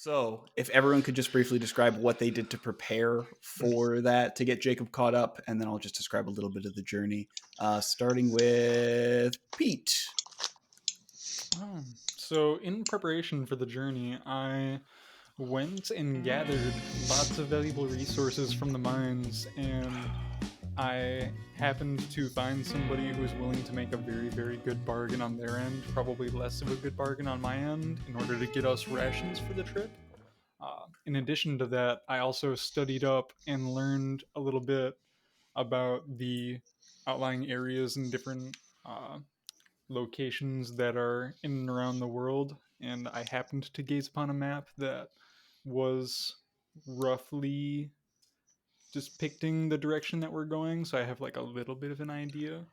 So, if everyone could just briefly describe what they did to prepare for that, to get Jacob caught up, and then I'll just describe a little bit of the journey. Starting with Pete. So, in preparation for the journey, I went and gathered lots of valuable resources from the mines, and I happened to find somebody who was willing to make a very, very good bargain on their end, probably less of a good bargain on my end, in order to get us rations for the trip. In addition to that, I also studied up and learned a little bit about the outlying areas and different locations that are in and around the world, and I happened to gaze upon a map that was roughly depicting the direction that we're going, so I have like a little bit of an idea.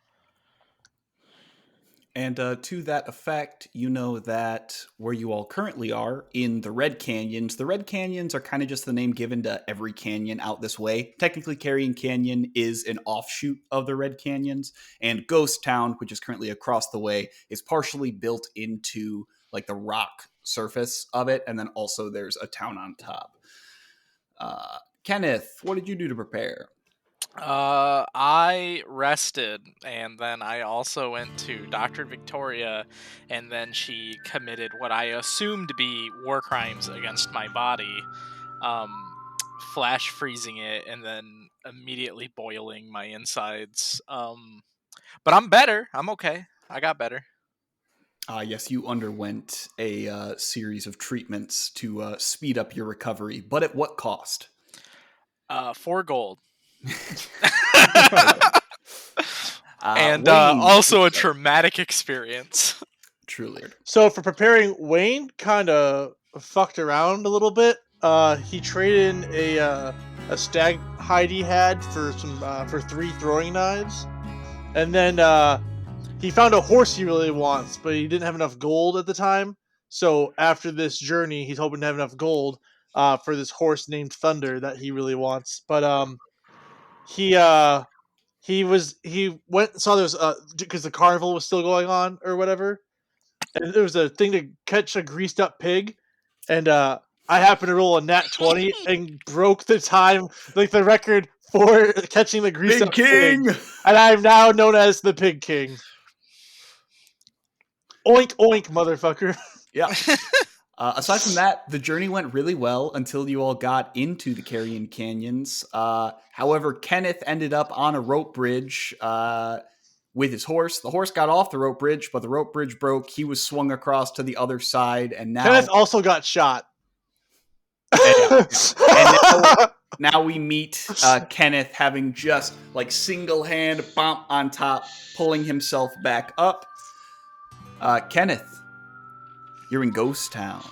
And to that effect, you know that where you all currently are in the Red Canyons are kind of just the name given to every canyon out this way. Technically, Carrion Canyon is an offshoot of the Red Canyons, and Ghosttown, which is currently across the way, is partially built into like the rock surface of it, and then also there's a town on top. Kenneth, what did you do to prepare? I rested, and then I also went to Dr. Victoria, and then she committed what I assumed to be war crimes against my body, um, flash freezing it, and then immediately boiling my insides. But I'm better. I'm okay. I got better. Yes, you underwent a series of treatments to speed up your recovery, but at what cost? 4 gold. Wayne, Also a traumatic experience. Truly. So for preparing, Wayne kind of fucked around a little bit. He traded in a stag hide he had for for 3 throwing knives, and then he found a horse he really wants, but he didn't have enough gold at the time. So after this journey, he's hoping to have enough gold for this horse named Thunder that he really wants. But he went and saw there's because the carnival was still going on or whatever, and there was a thing to catch a greased up pig, and I happened to roll a nat 20 and broke the time, like the record for catching the greased up pig, and I'm now known as the Pig King. Oink oink, motherfucker. Yeah. Aside from that, the journey went really well until you all got into the Carrion Canyons. However, Kenneth ended up on a rope bridge with his horse. The horse got off the rope bridge, but the rope bridge broke. He was swung across to the other side, and now Kenneth also got shot. And now we meet Kenneth having just like single hand bump on top, pulling himself back up. Kenneth, you're in Ghosttown.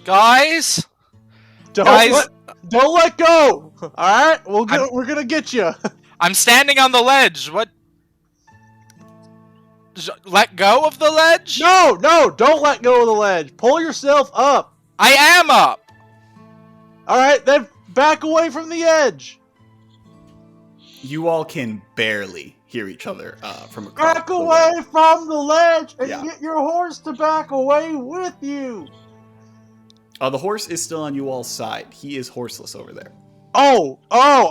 Guys, Don't let go. All right, we're gonna get you. I'm standing on the ledge. What? Let go of the ledge? No, don't let go of the ledge. Pull yourself up. I am up. All right, then back away from the edge. You all can barely hear each other from across Back away from the ledge and get your horse to back away with you. The horse is still on you all's side. He is horseless over there. Oh,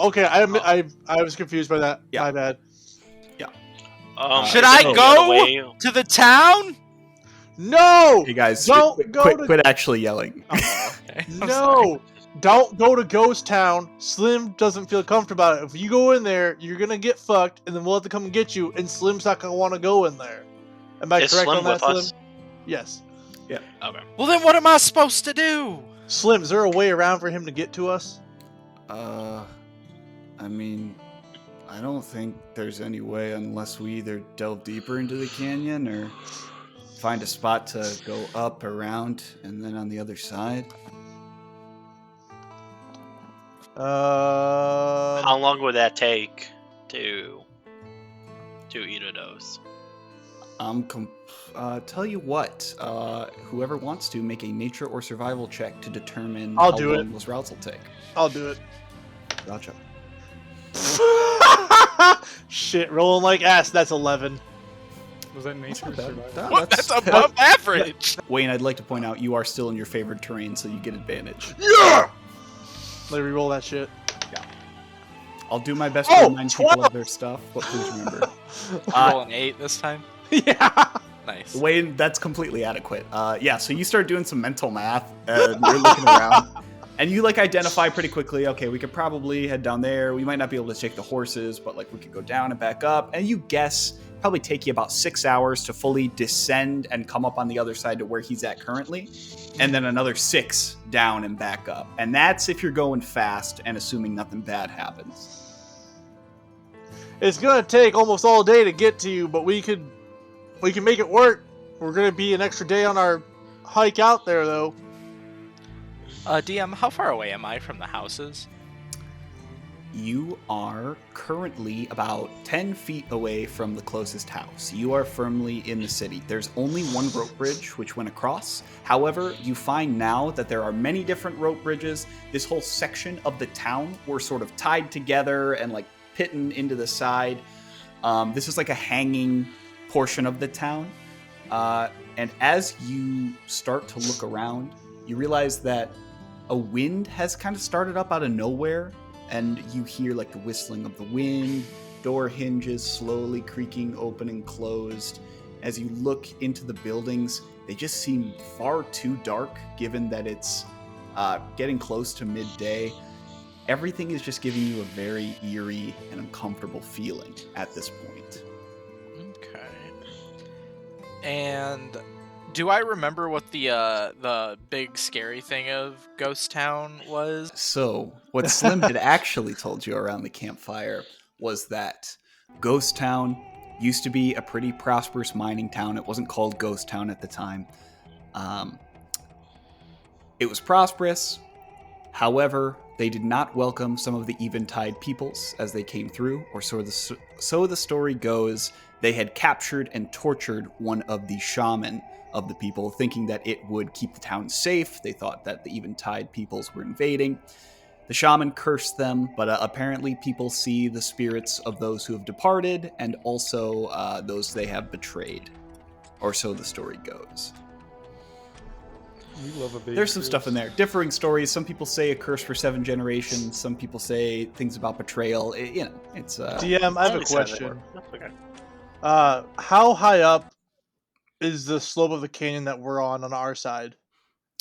okay. I was confused by that. Yeah. My bad. Yeah. Should I go to the town? No. Hey guys, don't quit actually yelling. Okay. No. Don't go to Ghosttown. Slim doesn't feel comfortable about it. If you go in there, you're gonna get fucked, and then we'll have to come and get you. And Slim's not gonna want to go in there. Am I correct on that, Slim? Us? Yes. Yeah. Okay. Well, then what am I supposed to do? Slim, is there a way around for him to get to us? I mean, I don't think there's any way unless we either delve deeper into the canyon or find a spot to go up, around, and then on the other side. How long would that take to eat a dose? Tell you what, whoever wants to make a nature or survival check to determine I'll how do long it. those routes will take. I'll do it. Gotcha. Shit, rolling like ass. That's 11. Was that nature or Not bad. survival? No, What? That's above average. Wayne, I'd like to point out you are still in your favorite terrain, so you get advantage. Yeah! Let me re-roll that shit. I'll do my best to Oh, remind people of their stuff, but please remember. Roll an 8 this time. Yeah. Nice. Wayne, that's completely adequate. Yeah, so you start doing some mental math, and you're looking around, and you like identify pretty quickly, okay, we could probably head down there. We might not be able to take the horses, but like we could go down and back up. And you guess probably take you about 6 hours to fully descend and come up on the other side to where he's at currently, and then another 6 down and back up. And that's if you're going fast and assuming nothing bad happens. It's gonna take almost all day to get to you, but we can make it work. We're gonna be an extra day on our hike out there, though. DM, how far away am I from the houses? You are currently about 10 feet away from the closest house. You are firmly in the city. There's only one rope bridge which went across. However, you find now that there are many different rope bridges. This whole section of the town were sort of tied together and like pitting into the side. This is like a hanging portion of the town. And as you start to look around, you realize that a wind has kind of started up out of nowhere. And you hear like the whistling of the wind, door hinges slowly creaking open and closed. As you look into the buildings, they just seem far too dark given that it's getting close to midday. Everything is just giving you a very eerie and uncomfortable feeling at this point. Okay. And do I remember what the big scary thing of Ghosttown was? So, what Slim had actually told you around the campfire was that Ghosttown used to be a pretty prosperous mining town. It wasn't called Ghosttown at the time. It was prosperous. However, they did not welcome some of the Eventide peoples as they came through, or so the story goes. They had captured and tortured one of the shaman of the people, thinking that it would keep the town safe. They thought that the Eventide peoples were invading. The shaman cursed them, but apparently people see the spirits of those who have departed and also those they have betrayed, or so the story goes. We love a big There's some curse. stuff in there. Differing stories. Some people say a curse for 7 generations. Some people say things about betrayal. It's DM, I have a Understand that question. word. That's okay. How high up is the slope of the canyon that we're on our side?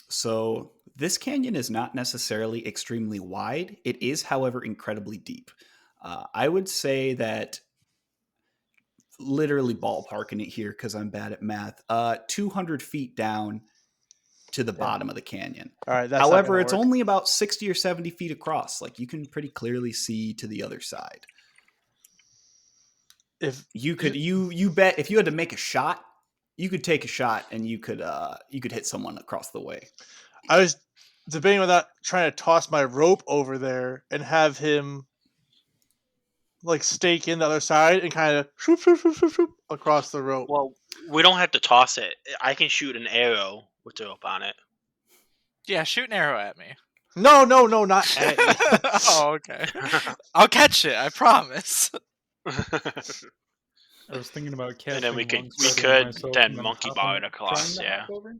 So this canyon is not necessarily extremely wide. It is, however, incredibly deep. I would say that, literally ballparking it here because I'm bad at math, 200 feet down to the bottom of the canyon. All right, that's However, not it's gonna work. only about 60 or 70 feet across. Like, you can pretty clearly see to the other side. If You could you bet if you had to make a shot, you could take a shot and you could hit someone across the way. I was debating about trying to toss my rope over there and have him like stake in the other side and kind of shoop, shoop, shoop, shoop, shoop across the rope. Well, we don't have to toss it. I can shoot an arrow with the rope on it. Yeah, shoot an arrow at me. No, not at me. Oh, okay. I'll catch it, I promise. I was thinking about casting. And then we could Longstrider on myself then and monkey hop bar on- it across, trying to yeah. hop over.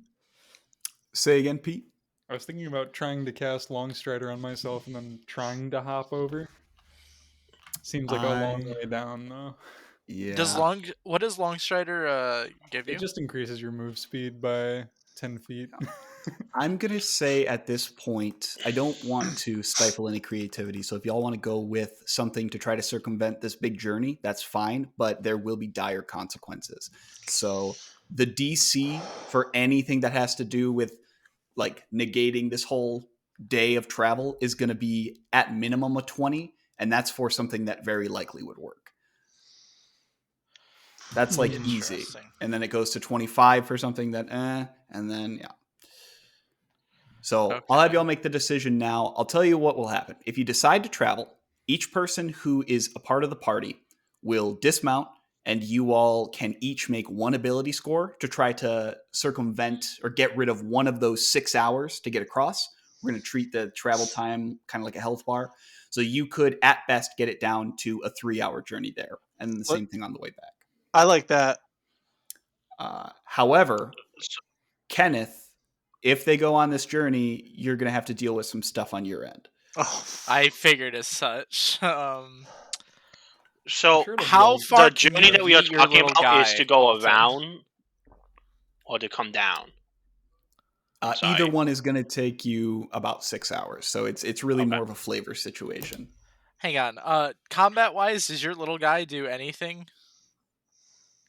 Say again, Pete. I was thinking about trying to cast Longstrider on myself and then trying to hop over. Seems like a long I- way down, though. Yeah. What does Longstrider give you? It just increases your move speed by 10 feet. I'm going to say at this point, I don't want to stifle any creativity. So if y'all want to go with something to try to circumvent this big journey, that's fine, but there will be dire consequences. So the DC for anything that has to do with like negating this whole day of travel is going to be at minimum a 20. And that's for something that very likely would work. That's like easy. Interesting. And then it goes to 25 for something that, and then, yeah. So Okay. I'll have y'all make the decision now. I'll tell you what will happen. If you decide to travel, each person who is a part of the party will dismount, and you all can each make one ability score to try to circumvent or get rid of one of those 6 hours to get across. We're going to treat the travel time kind of like a health bar. So you could, at best, get it down to a 3-hour journey there. And the same thing on the way back. I like that. However, Kenneth, if they go on this journey, you're going to have to deal with some stuff on your end. Oh, I figured as such. So Sure it'll be How all- far the can journey you that we are beat your talking little about guy, is to go Colton? around or to come down. Sorry. Either one is going to take you about 6 hours, so it's really Okay. more of a flavor situation. Hang on. Combat-wise, does your little guy do anything, My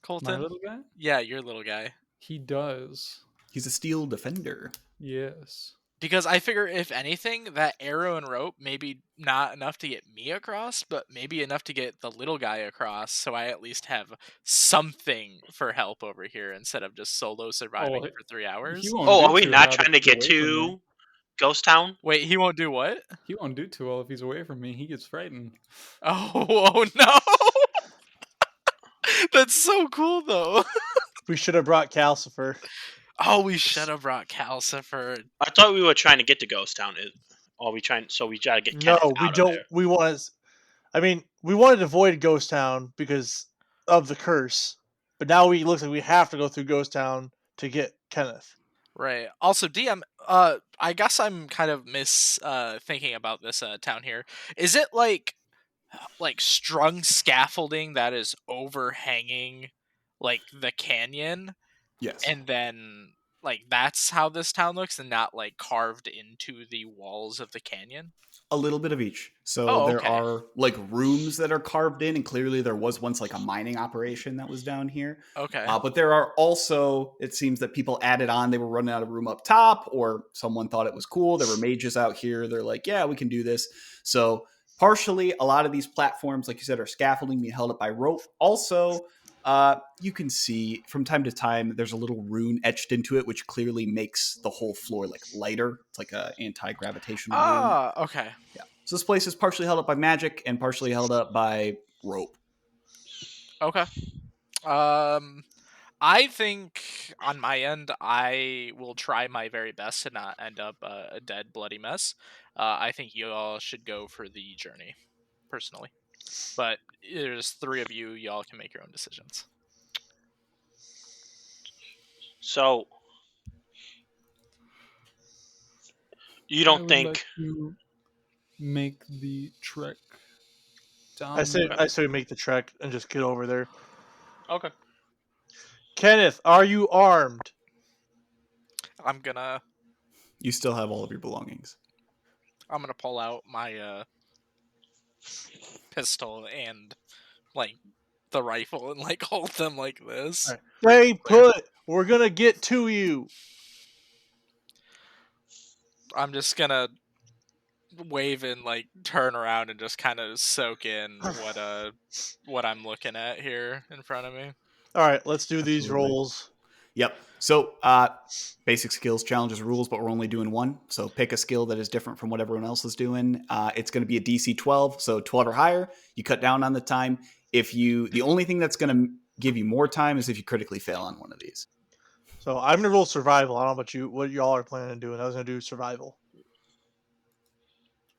Colton? little guy? Yeah, your little guy. He does. He's a steel defender. Yes. Because I figure, if anything, that arrow and rope maybe not enough to get me across, but maybe enough to get the little guy across, so I at least have something for help over here instead of just solo surviving Oh, for 3 hours. He won't Oh, do are we too not hot trying if to he's get away from me. to Ghost Town? Wait, he won't do what? He won't do too well if he's away from me. He gets frightened. Oh no! That's so cool, though. we should have brought Calcifer. Oh, we should have brought Calcifer. I thought we were trying to get to Ghost Town. Or we trying? So we try to get Kenneth No, we out don't. of there. We want. I mean, we wanted to avoid Ghost Town because of the curse, but now we look like we have to go through Ghost Town to get Kenneth. Right. Also, DM, I guess I'm kind of thinking about this town here. Is it like strung scaffolding that is overhanging like the canyon, Yes. and then that's how this town looks, and not like carved into the walls of the canyon? A little bit of each. So Oh, there okay. are like rooms that are carved in, and clearly there was once like a mining operation that was down here. Okay. But there are also, it seems that people added on, they were running out of room up top, or someone thought it was cool. There were mages out here. They're like, yeah, we can do this. So partially, a lot of these platforms, like you said, are scaffolding being held up by rope. Also, you can see from time to time there's a little rune etched into it, which clearly makes the whole floor like lighter. It's like a anti-gravitational rune. Ah, okay. Yeah. So this place is partially held up by magic and partially held up by rope. Okay. I think on my end, I will try my very best to not end up a dead, bloody mess. I think you all should go for the journey, personally. But there's 3 of you. Y'all can make your own decisions. So you I don't would think? like to make the trek down. I say we make the trek and just get over there. Okay. Kenneth, are you armed? I'm gonna You still have all of your belongings. pull out my pistol and the rifle and hold them like this. All right. Stay put. We're gonna get to you. I'm just gonna wave and turn around and just kind of soak in what I'm looking at here in front of me. All right, let's do these Absolutely. rolls. Yep. So basic skills, challenges, rules, but we're only doing one. So pick a skill that is different from what everyone else is doing. It's going to be a DC 12, so 12 or higher. You cut down on the time. The only thing that's going to give you more time is if you critically fail on one of these. So I'm gonna roll survival. I don't know about you. What y'all are planning on doing? I was gonna do survival.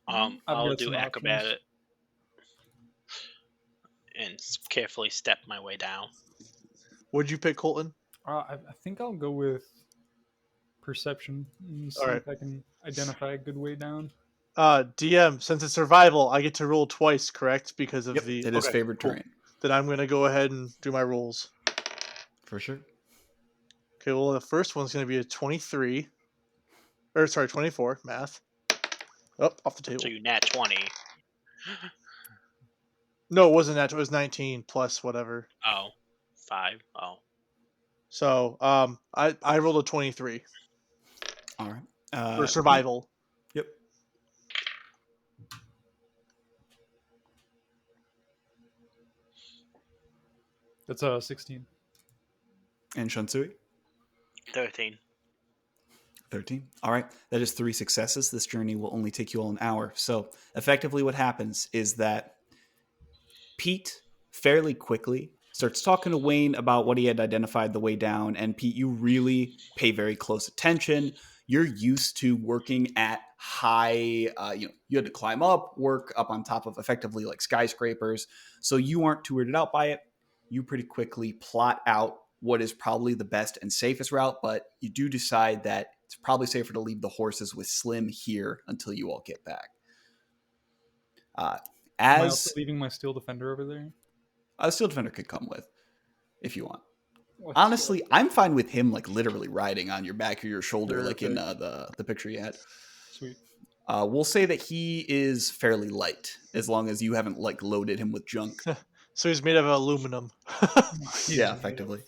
I've I'll got do some acrobatic and carefully step my way down. What'd you pick, Colton? I think I'll go with perception and see Alright. if I can identify a good way down. DM, since it's survival, I get to roll twice, correct? Because of Yep, the it is favored cool. terrain. Then I'm gonna go ahead and do my rolls. For sure. Okay, well the first one's gonna be a 23. Or sorry, 24. Math. Oh, off the table. So you nat 20. No, it wasn't that. It was 19 plus whatever. Oh, 5. Oh. So I rolled a 23 All right. for survival. Yep. That's 16. And Shunsui? 13. 13. All right. That is 3 successes. This journey will only take you all an hour. So effectively what happens is that Pete fairly quickly starts talking to Wayne about what he had identified the way down. And Pete, you really pay very close attention. You're used to working at high, you had to climb up, work up on top of effectively skyscrapers. So you aren't too weirded out by it. You pretty quickly plot out what is probably the best and safest route, but you do decide that it's probably safer to leave the horses with Slim here until you all get back. Am I also As leaving my Steel Defender over there? a Steel Defender could come with, if you want. Let's Honestly, go. I'm fine with him like literally riding on your back or your shoulder, like in Perfect. the picture you had. Sweet. We'll say that he is fairly light, as long as you haven't like loaded him with junk. So he's made of aluminum. Yeah, effectively.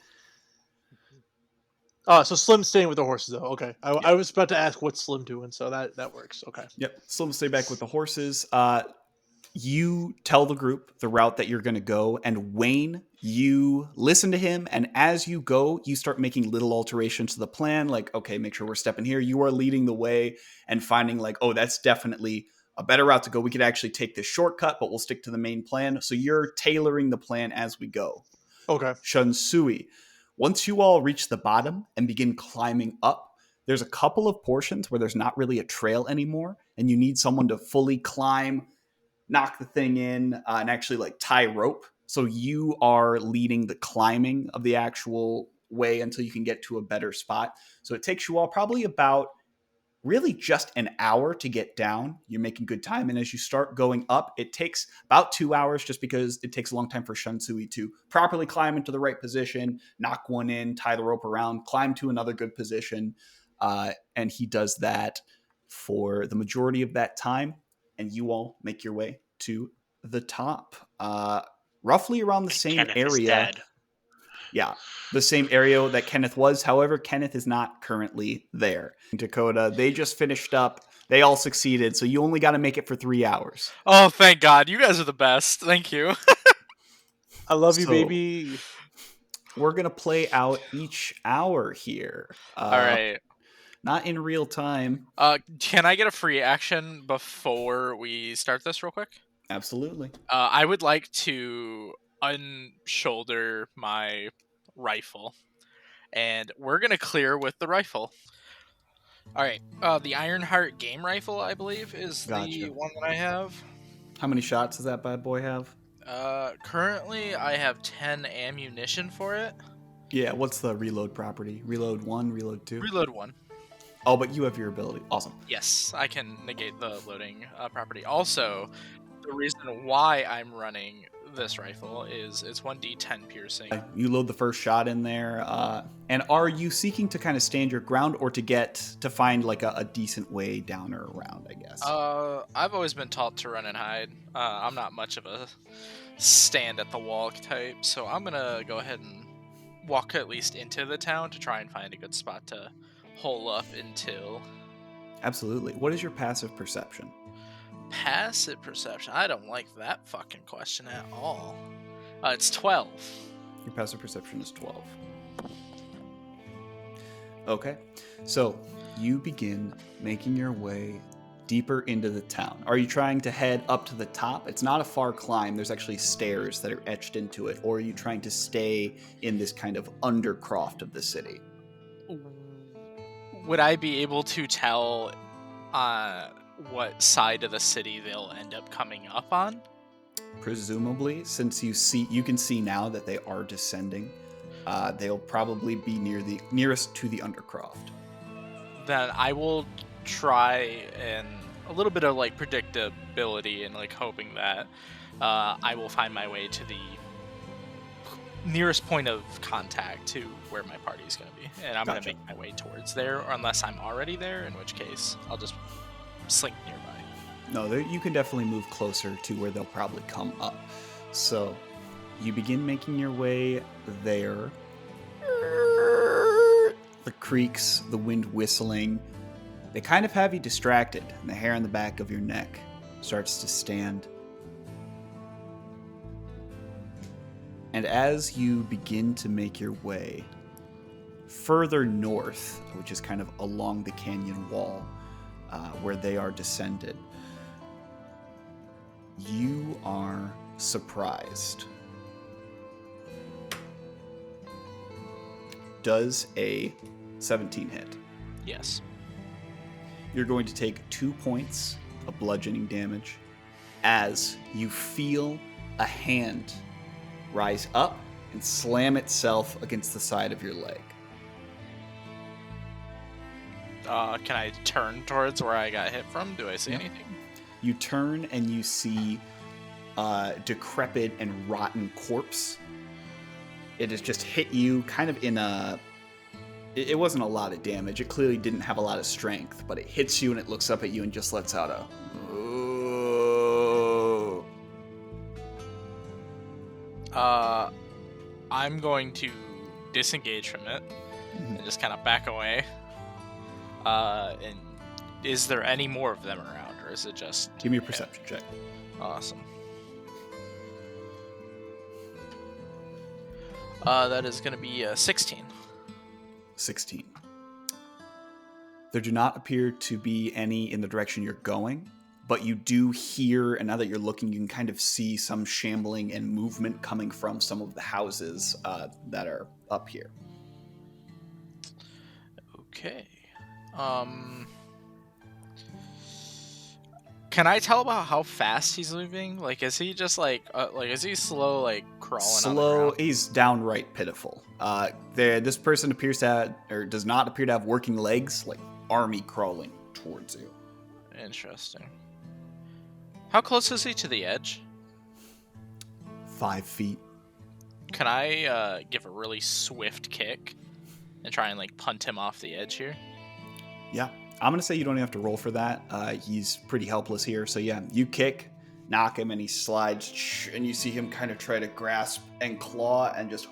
Oh, so Slim's staying with the horses, though. Okay. I was about to ask what's Slim doing, so that works. Okay. Yep. Slim, stay back with the horses. You tell the group the route that you're going to go, and Wayne, you listen to him, and as you go, you start making little alterations to the plan, like, okay, make sure we're stepping here. You are leading the way and finding like, oh, that's definitely a better route to go. We could actually take this shortcut, but we'll stick to the main plan. So you're tailoring the plan as we go. Okay. Shunsui, once you all reach the bottom and begin climbing up, there's a couple of portions where there's not really a trail anymore, and you need someone to fully climb, knock the thing in, and actually like tie rope. So you are leading the climbing of the actual way until you can get to a better spot. So it takes you all probably about really just an hour to get down. You're making good time. And as you start going up, it takes about 2 hours just because it takes a long time for Shunsui to properly climb into the right position, knock one in, tie the rope around, climb to another good position. And he does that for the majority of that time. And you all make your way to the top. Roughly around the same Kenneth is area. dead. Yeah, the same area that Kenneth was. However, Kenneth is not currently there. In Dakota, they just finished up. They all succeeded, so you only got to make it for 3 hours. Oh, thank God. You guys are the best. Thank you. I love you, So- baby. We're going to play out each hour here. All right. Not in real time. Can I get a free action before we start this real quick? Absolutely. I would like to unshoulder my rifle, and we're gonna clear with the rifle. All right. The Ironheart game rifle, I believe, is the Gotcha. one that I have. How many shots does that bad boy have? Currently, I have 10 ammunition for it. Yeah, what's the reload property? Reload 1, reload 2? Reload 1. Oh, but you have your ability. Awesome. Yes, I can negate the loading property. Also, the reason why I'm running this rifle is it's 1d10 piercing. You load the first shot in there. And are you seeking to kind of stand your ground or to find like a decent way down or around, I guess? I've always been taught to run and hide. I'm not much of a stand at the wall type, so I'm gonna go ahead and walk at least into the town to try and find a good spot to hole up until. Absolutely. What is your passive perception? Passive perception? I don't like that fucking question at all. It's 12. Your passive perception is 12. Okay. So you begin making your way deeper into the town. Are you trying to head up to the top? It's not a far climb. There's actually stairs that are etched into it. Or are you trying to stay in this kind of undercroft of the city? Would I be able to tell what side of the city they'll end up coming up on? Presumably, since you can see now that they are descending, they'll probably be nearest to the undercroft. Then I will try and a little bit of like predictability and like hoping that I will find my way to the nearest point of contact to where my party is going to be, and I'm going to Gotcha. make my way towards there, or unless I'm already there, in which case I'll just slink nearby. No, you can definitely move closer to where they'll probably come up. So you begin making your way there. The creaks, the wind whistling, they kind of have you distracted, and the hair on the back of your neck starts to stand. And as you begin to make your way further north, which is kind of along the canyon wall where they are descended, you are surprised. Does a 17 hit? Yes. You're going to take 2 points of bludgeoning damage as you feel a hand rise up and slam itself against the side of your leg. Can I turn towards where I got hit from? Do I see anything? You turn and you see a decrepit and rotten corpse. It has just hit you kind of in a... It wasn't a lot of damage. It clearly didn't have a lot of strength, but it hits you and it looks up at you and just lets out a... "Oh." I'm going to disengage from it and just kind of back away. And is there any more of them around, or is it just... Give me a perception check. Awesome. That is going to be 16. 16. There do not appear to be any in the direction you're going, but you do hear, and now that you're looking, you can kind of see some shambling and movement coming from some of the houses that are up here. Okay. Can I tell about how fast he's moving? Like, is he just is he slow, like crawling? Slow. On the ground? He's downright pitiful. This person appears to have, or does not appear to have working legs, like army crawling towards you. Interesting. How close is he to the edge? 5 feet. Can I give a really swift kick and try and like punt him off the edge here? Yeah. I'm going to say you don't even have to roll for that. He's pretty helpless here. So yeah, you kick, knock him, and he slides, and you see him kind of try to grasp and claw and just...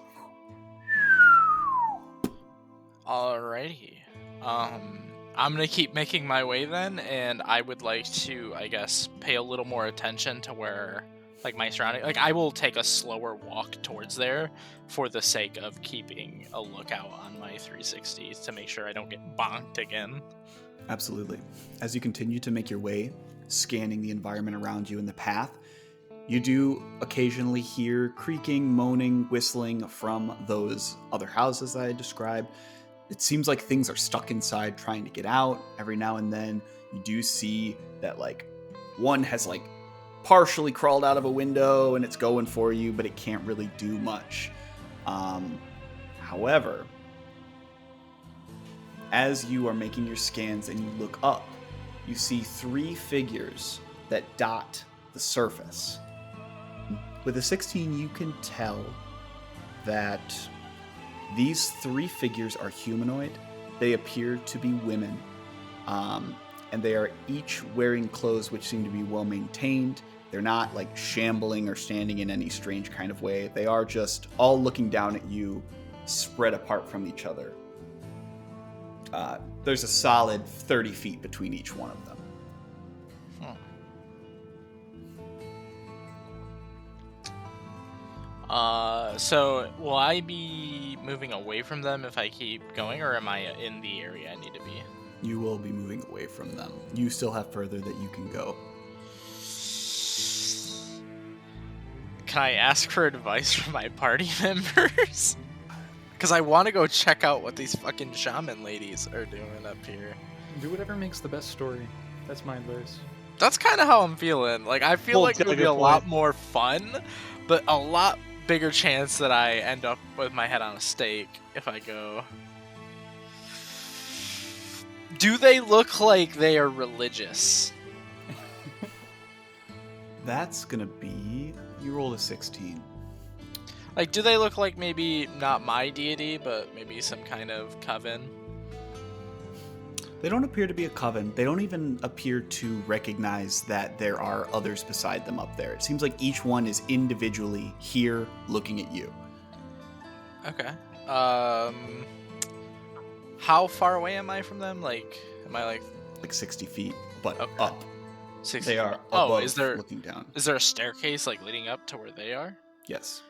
Alrighty. I'm going to keep making my way then, and I would like to, I guess, pay a little more attention to where, like, my surrounding... Like, I will take a slower walk towards there for the sake of keeping a lookout on my 360 to make sure I don't get bonked again. Absolutely. As you continue to make your way, scanning the environment around you in the path, you do occasionally hear creaking, moaning, whistling from those other houses that I described. It seems like things are stuck inside trying to get out. Every now and then, you do see that, like, one has, like, partially crawled out of a window and it's going for you, but it can't really do much. However, as you are making your scans and you look up, you see 3 figures that dot the surface. With a 16, you can tell that these 3 figures are humanoid. They appear to be women, and they are each wearing clothes which seem to be well maintained. They're not like shambling or standing in any strange kind of way. They are just all looking down at you, spread apart from each other. There's a solid 30 feet between each one of them. So will I be moving away from them if I keep going, or am I in the area I need to be? You will be moving away from them. You still have further that you can go. Can I ask for advice from my party members? Because I want to go check out what these fucking shaman ladies are doing up here. Do whatever makes the best story. That's my advice. That's kind of how I'm feeling. Like, I feel like it would be a lot more fun, but a lot bigger chance that I end up with my head on a stake if I go. Do they look like they are religious? That's gonna be... You rolled a 16. Like, do they look like maybe not my deity, but maybe some kind of coven? They don't appear to be a coven. They don't even appear to recognize that there are others beside them up there. It seems like each one is individually here looking at you. Okay. How far away am I from them? Like, am I like 60 feet, but Okay. up. 60? They are above, is there looking down. is there a staircase like leading up to where they are? Yes.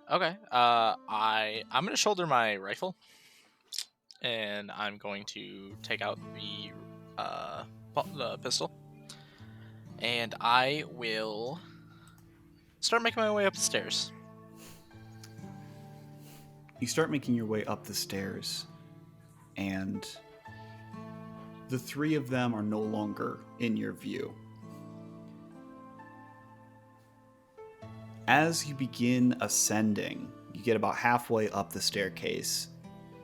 Okay. I'm gonna shoulder my rifle, and I'm going to take out the pistol, and I will start making my way up the stairs. You start making your way up the stairs, and the 3 of them are no longer in your view. As you begin ascending, you you get about halfway up the staircase,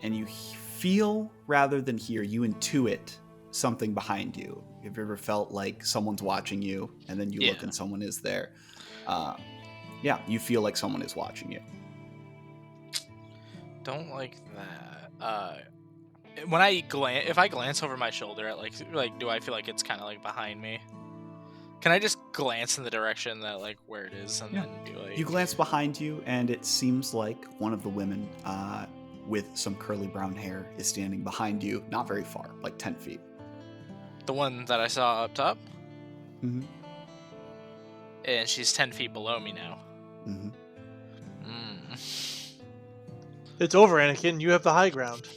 and you feel rather than hear, you intuit something behind you. Have you ever felt like someone's watching you, and then you look and someone is there? Yeah, you feel like someone is watching you. Don't like that. When if I glance over my shoulder at like, do I feel like it's kind of like behind me? Can I just glance in the direction that like where it is and then be like? You glance behind you, and it seems like one of the women with some curly brown hair is standing behind you, not very far, like 10 feet. The one that I saw up top? Mm-hmm. And she's 10 feet below me now. Mm-hmm. It's over, Anakin. You have the high ground.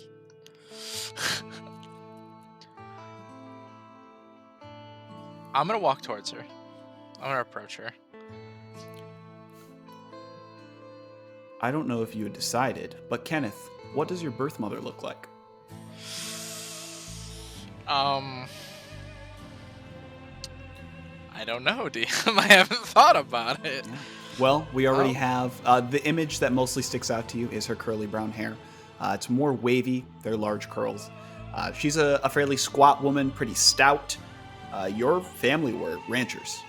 I'm gonna walk towards her. I'm gonna approach her. I don't know if you had decided, but Kenneth, what does your birth mother look like? I don't know, DM. I haven't thought about it. Well, we already have the image that mostly sticks out to you is her curly brown hair. It's more wavy. They're large curls. She's a fairly squat woman, pretty stout. Your family were ranchers.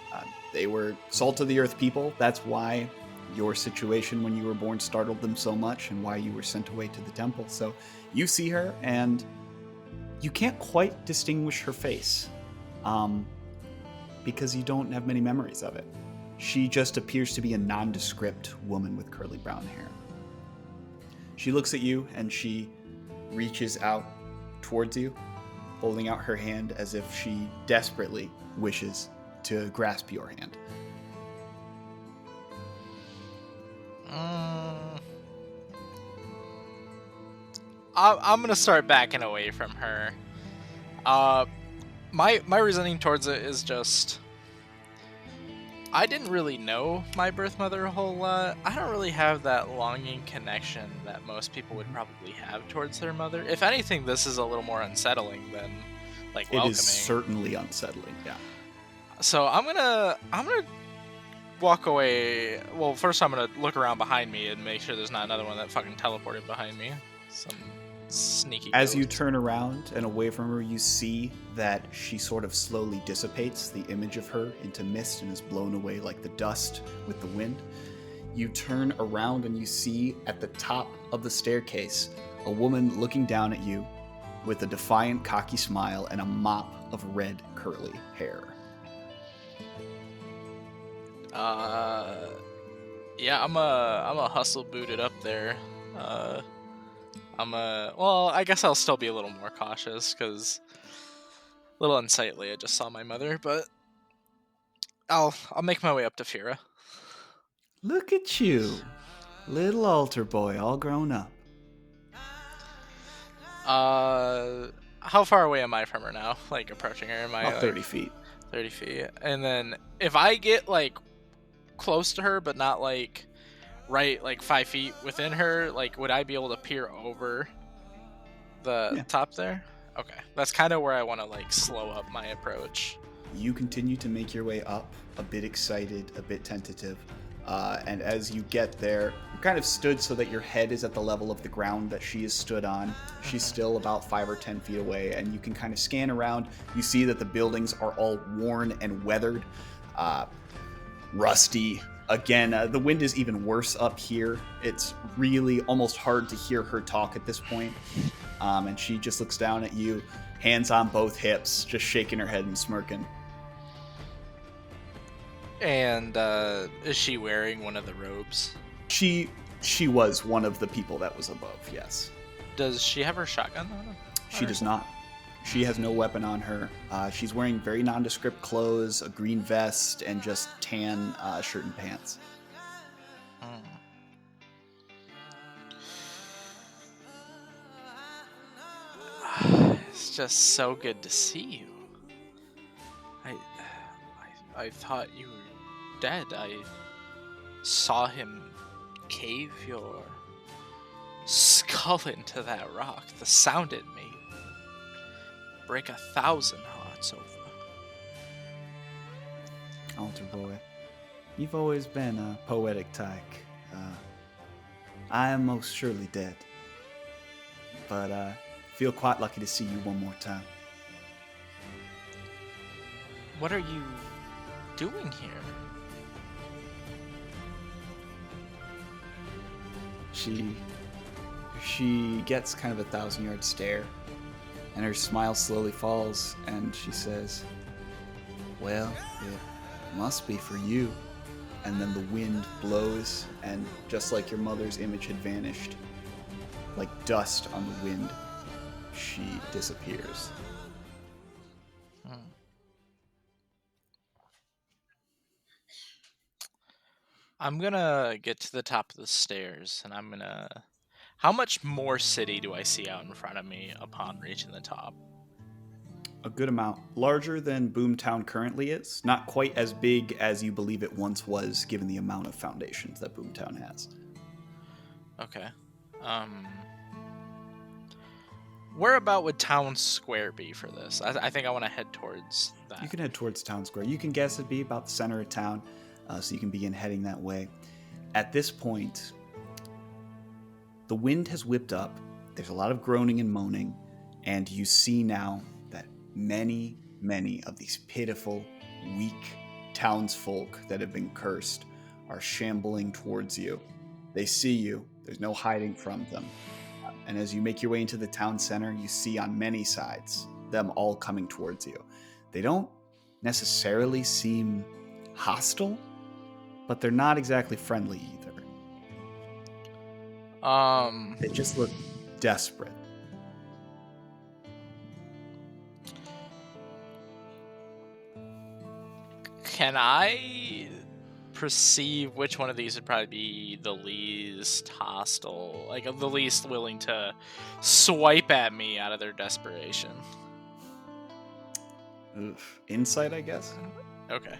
They were salt-of-the-earth people. That's why your situation when you were born startled them so much and why you were sent away to the temple. So you see her, and you can't quite distinguish her face because you don't have many memories of it. She just appears to be a nondescript woman with curly brown hair. She looks at you, and she reaches out towards you, holding out her hand as if she desperately wishes to grasp your hand. I'm gonna start backing away from her. My reasoning towards it is just I didn't really know my birth mother a whole lot. I don't really have that longing connection that most people would probably have towards their mother. If anything, this is a little more unsettling than like welcoming. It is certainly unsettling, yeah. So I'm gonna walk away. Well, first I'm gonna look around behind me and make sure there's not another one that fucking teleported behind me. Some sneaky As ghost. you turn around and away from her, you see that she sort of slowly dissipates, the image of her, into mist and is blown away like the dust with the wind. You turn around and you see at the top of the staircase a woman looking down at you with a defiant, cocky smile and a mop of red, curly hair. Yeah, I'm a hustle booted up there. Well, I guess I'll still be a little more cautious because a little unsightly. I just saw my mother, but I'll make my way up to Fira. Look at you, little altar boy, all grown up. How far away am I from her now? Like approaching her? Am I About 30 feet. 30 feet. And then if I get like close to her, but not like right like 5 feet within her, like would I be able to peer over the top there? Okay, that's kind of where I want to like slow up my approach. You continue to make your way up, a bit excited, a bit tentative. And as you get there, you kind of stood so that your head is at the level of the ground that she is stood on. She's still about 5 or 10 feet away, and you can kind of scan around. You see that the buildings are all worn and weathered, rusty. Again, the wind is even worse up here. It's really almost hard to hear her talk at this point. And she just looks down at you, hands on both hips, just shaking her head and smirking. And is she wearing one of the robes? She was one of the people that was above, yes. Does she have her shotgun on? She does not. She has no weapon on her. She's wearing very nondescript clothes, a green vest, and just tan shirt and pants. It's just so good to see you. I thought you were dead. I saw him cave your skull into that rock. The sound it made break 1,000 hearts over. Altar boy, you've always been a poetic tyke. I am most surely dead. But feel quite lucky to see you one more time. What are you doing here? She gets kind of a 1,000-yard stare, and her smile slowly falls, and she says, well, it must be for you. And then the wind blows, and just like your mother's image had vanished, like dust on the wind, she disappears. I'm gonna get to the top of the stairs, and How much more city do I see out in front of me upon reaching the top? A good amount. Larger than BOOMTOWN currently is. Not quite as big as you believe it once was, given the amount of foundations that BOOMTOWN has. Okay. Where about would Town Square be for this? I think I want to head towards that. You can head towards Town Square. You can guess it'd be about the center of town, so you can begin heading that way. At this point, the wind has whipped up. There's a lot of groaning and moaning, and you see now that many of these pitiful, weak townsfolk that have been cursed are shambling towards you. They see you. There's no hiding from them. And as you make your way into the town center, you see on many sides them all coming towards you. They don't necessarily seem hostile, but they're not exactly friendly either. They just look desperate. Can I perceive which one of these would probably be the least hostile, like the least willing to swipe at me out of their desperation? Oof. Insight, I guess? Okay.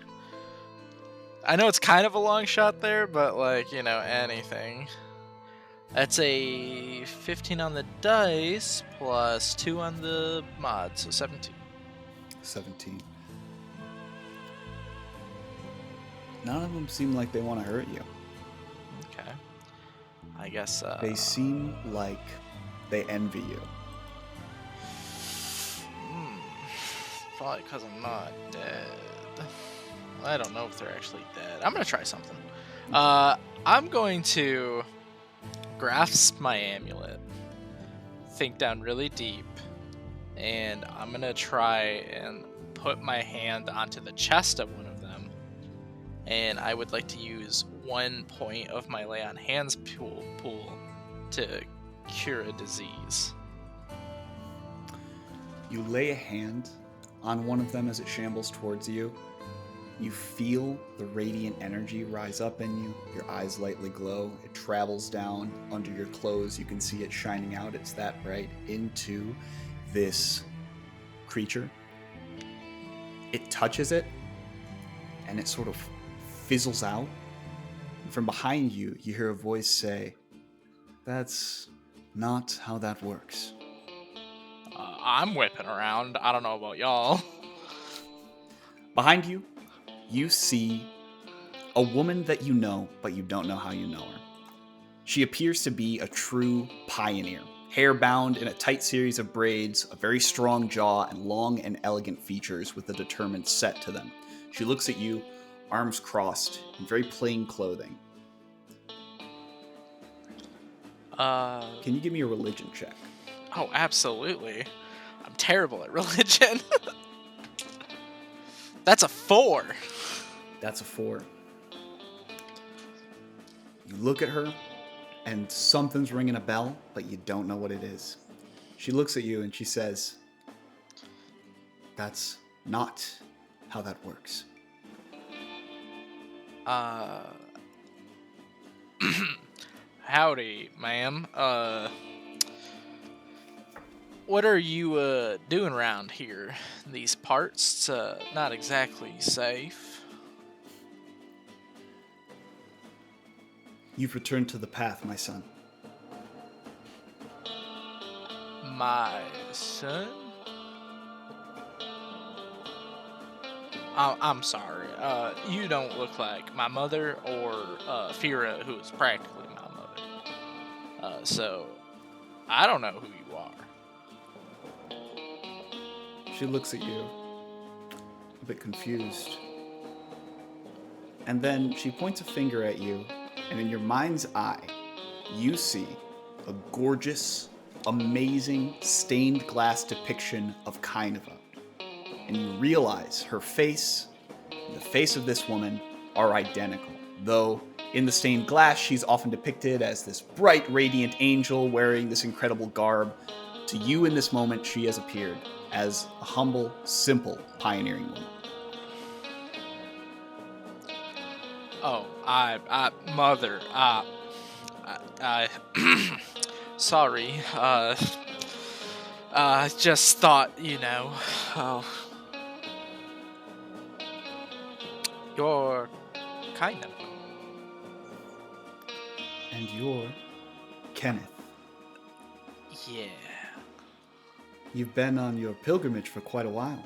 I know it's kind of a long shot there, but anything. That's a 15 on the dice plus 2 on the mod, so 17. 17. None of them seem like they want to hurt you. Okay. I guess, They seem like they envy you. Probably because I'm not dead. I don't know if they're actually dead. I'm going to try something. I'm going to grasp my amulet, think down really deep, and I'm going to try and put my hand onto the chest of one of them. And I would like to use 1 point of my lay on hands pool to cure a disease. You lay a hand on one of them as it shambles towards you. You feel the radiant energy rise up in you. Your eyes lightly glow. It travels down under your clothes. You can see it shining out. It's that bright into this creature. It touches it, and it sort of fizzles out. And from behind you, you hear a voice say, "That's not how that works." I'm whipping around. I don't know about y'all. Behind you, you see a woman that you know, but you don't know how you know her. She appears to be a true pioneer, hair bound in a tight series of braids, a very strong jaw, and long and elegant features with a determined set to them. She looks at you, arms crossed, in very plain clothing. Can you give me a religion check? Oh, absolutely. I'm terrible at religion. That's a 4. That's a 4. You look at her, and something's ringing a bell, but you don't know what it is. She looks at you and she says, "That's not how that works." Howdy, ma'am. What are you doing around here? These parts, not exactly safe. You've returned to the path, my son. My son? I'm sorry. You don't look like my mother or Fira, who is practically my mother. So I don't know who you are. She looks at you, a bit confused. And then she points a finger at you, and in your mind's eye, you see a gorgeous, amazing stained glass depiction of Kynava. And you realize her face and the face of this woman are identical, though in the stained glass, she's often depicted as this bright, radiant angel wearing this incredible garb. To you in this moment, she has appeared as a humble, simple, pioneering woman. Oh, mother, sorry, just thought, oh, you're kind of. And you're Kenneth. Yeah. You've been on your pilgrimage for quite a while.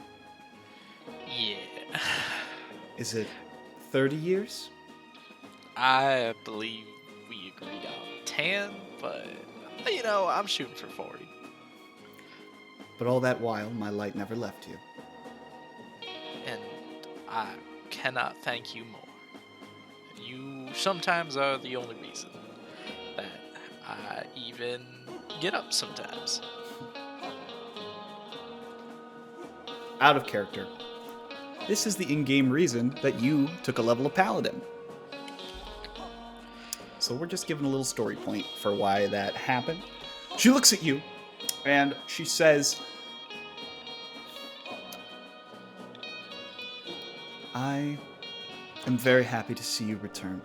Yeah. Is it 30 years? I believe we agreed on 10, but, I'm shooting for 40. But all that while, my light never left you. And I cannot thank you more. You sometimes are the only reason that I even get up sometimes. Out of character. This is the in-game reason that you took a level of Paladin. So we're just giving a little story point for why that happened. She looks at you, and she says, I am very happy to see you return.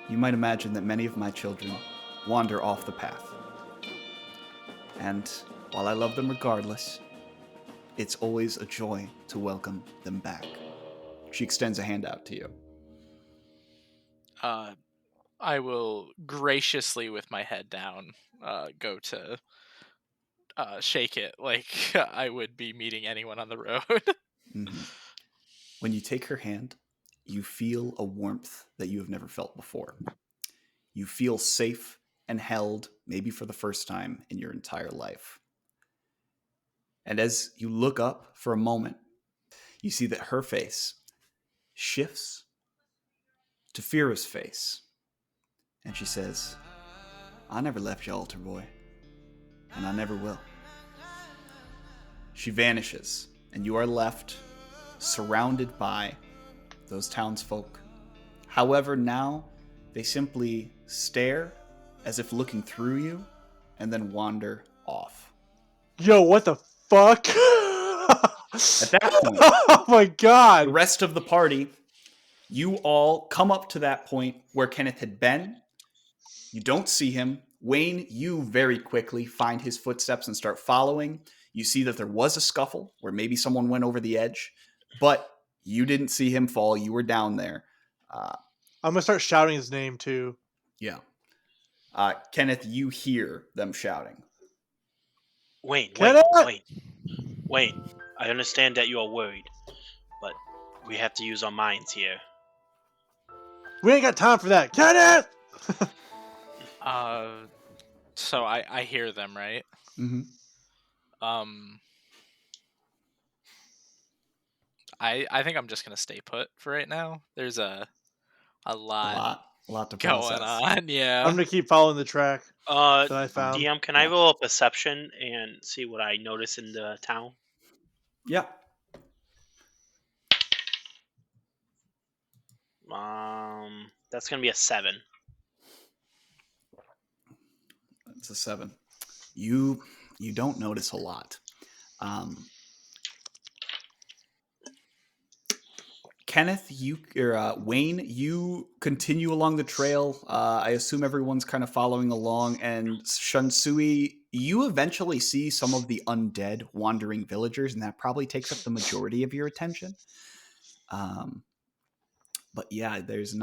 You might imagine that many of my children wander off the path. And while I love them regardless, it's always a joy to welcome them back. She extends a hand out to you. I will graciously, with my head down, go to shake it like I would be meeting anyone on the road. Mm-hmm. When you take her hand, you feel a warmth that you have never felt before. You feel safe and held, maybe for the first time in your entire life. And as you look up for a moment, you see that her face shifts to Fira's face. And she says, I never left you, altar boy. And I never will. She vanishes, and you are left surrounded by those townsfolk. However, now they simply stare as if looking through you and then wander off. Yo, what the fuck? At that point, oh my god! the rest of the party, you all come up to that point where Kenneth had been. You don't see him. Wayne, you very quickly find his footsteps and start following. You see that there was a scuffle where maybe someone went over the edge, but you didn't see him fall. You were down there. I'm gonna start shouting his name too. Yeah. Kenneth, you hear them shouting. Wayne, Kenneth! Wayne. I understand that you are worried, but we have to use our minds here. We ain't got time for that, Kenneth! So I hear them, right? Mm-hmm. I think I'm just gonna stay put for right now. There's a lot A lot to going process. on, yeah. I'm gonna keep following the track that I found. DM, can I roll a perception and see what I notice in the town? Yeah. That's gonna be a 7. It's a 7. You don't notice a lot. Kenneth, Wayne, you continue along the trail. I assume everyone's kind of following along. And Shunsui, you eventually see some of the undead wandering villagers, and that probably takes up the majority of your attention. But yeah, there's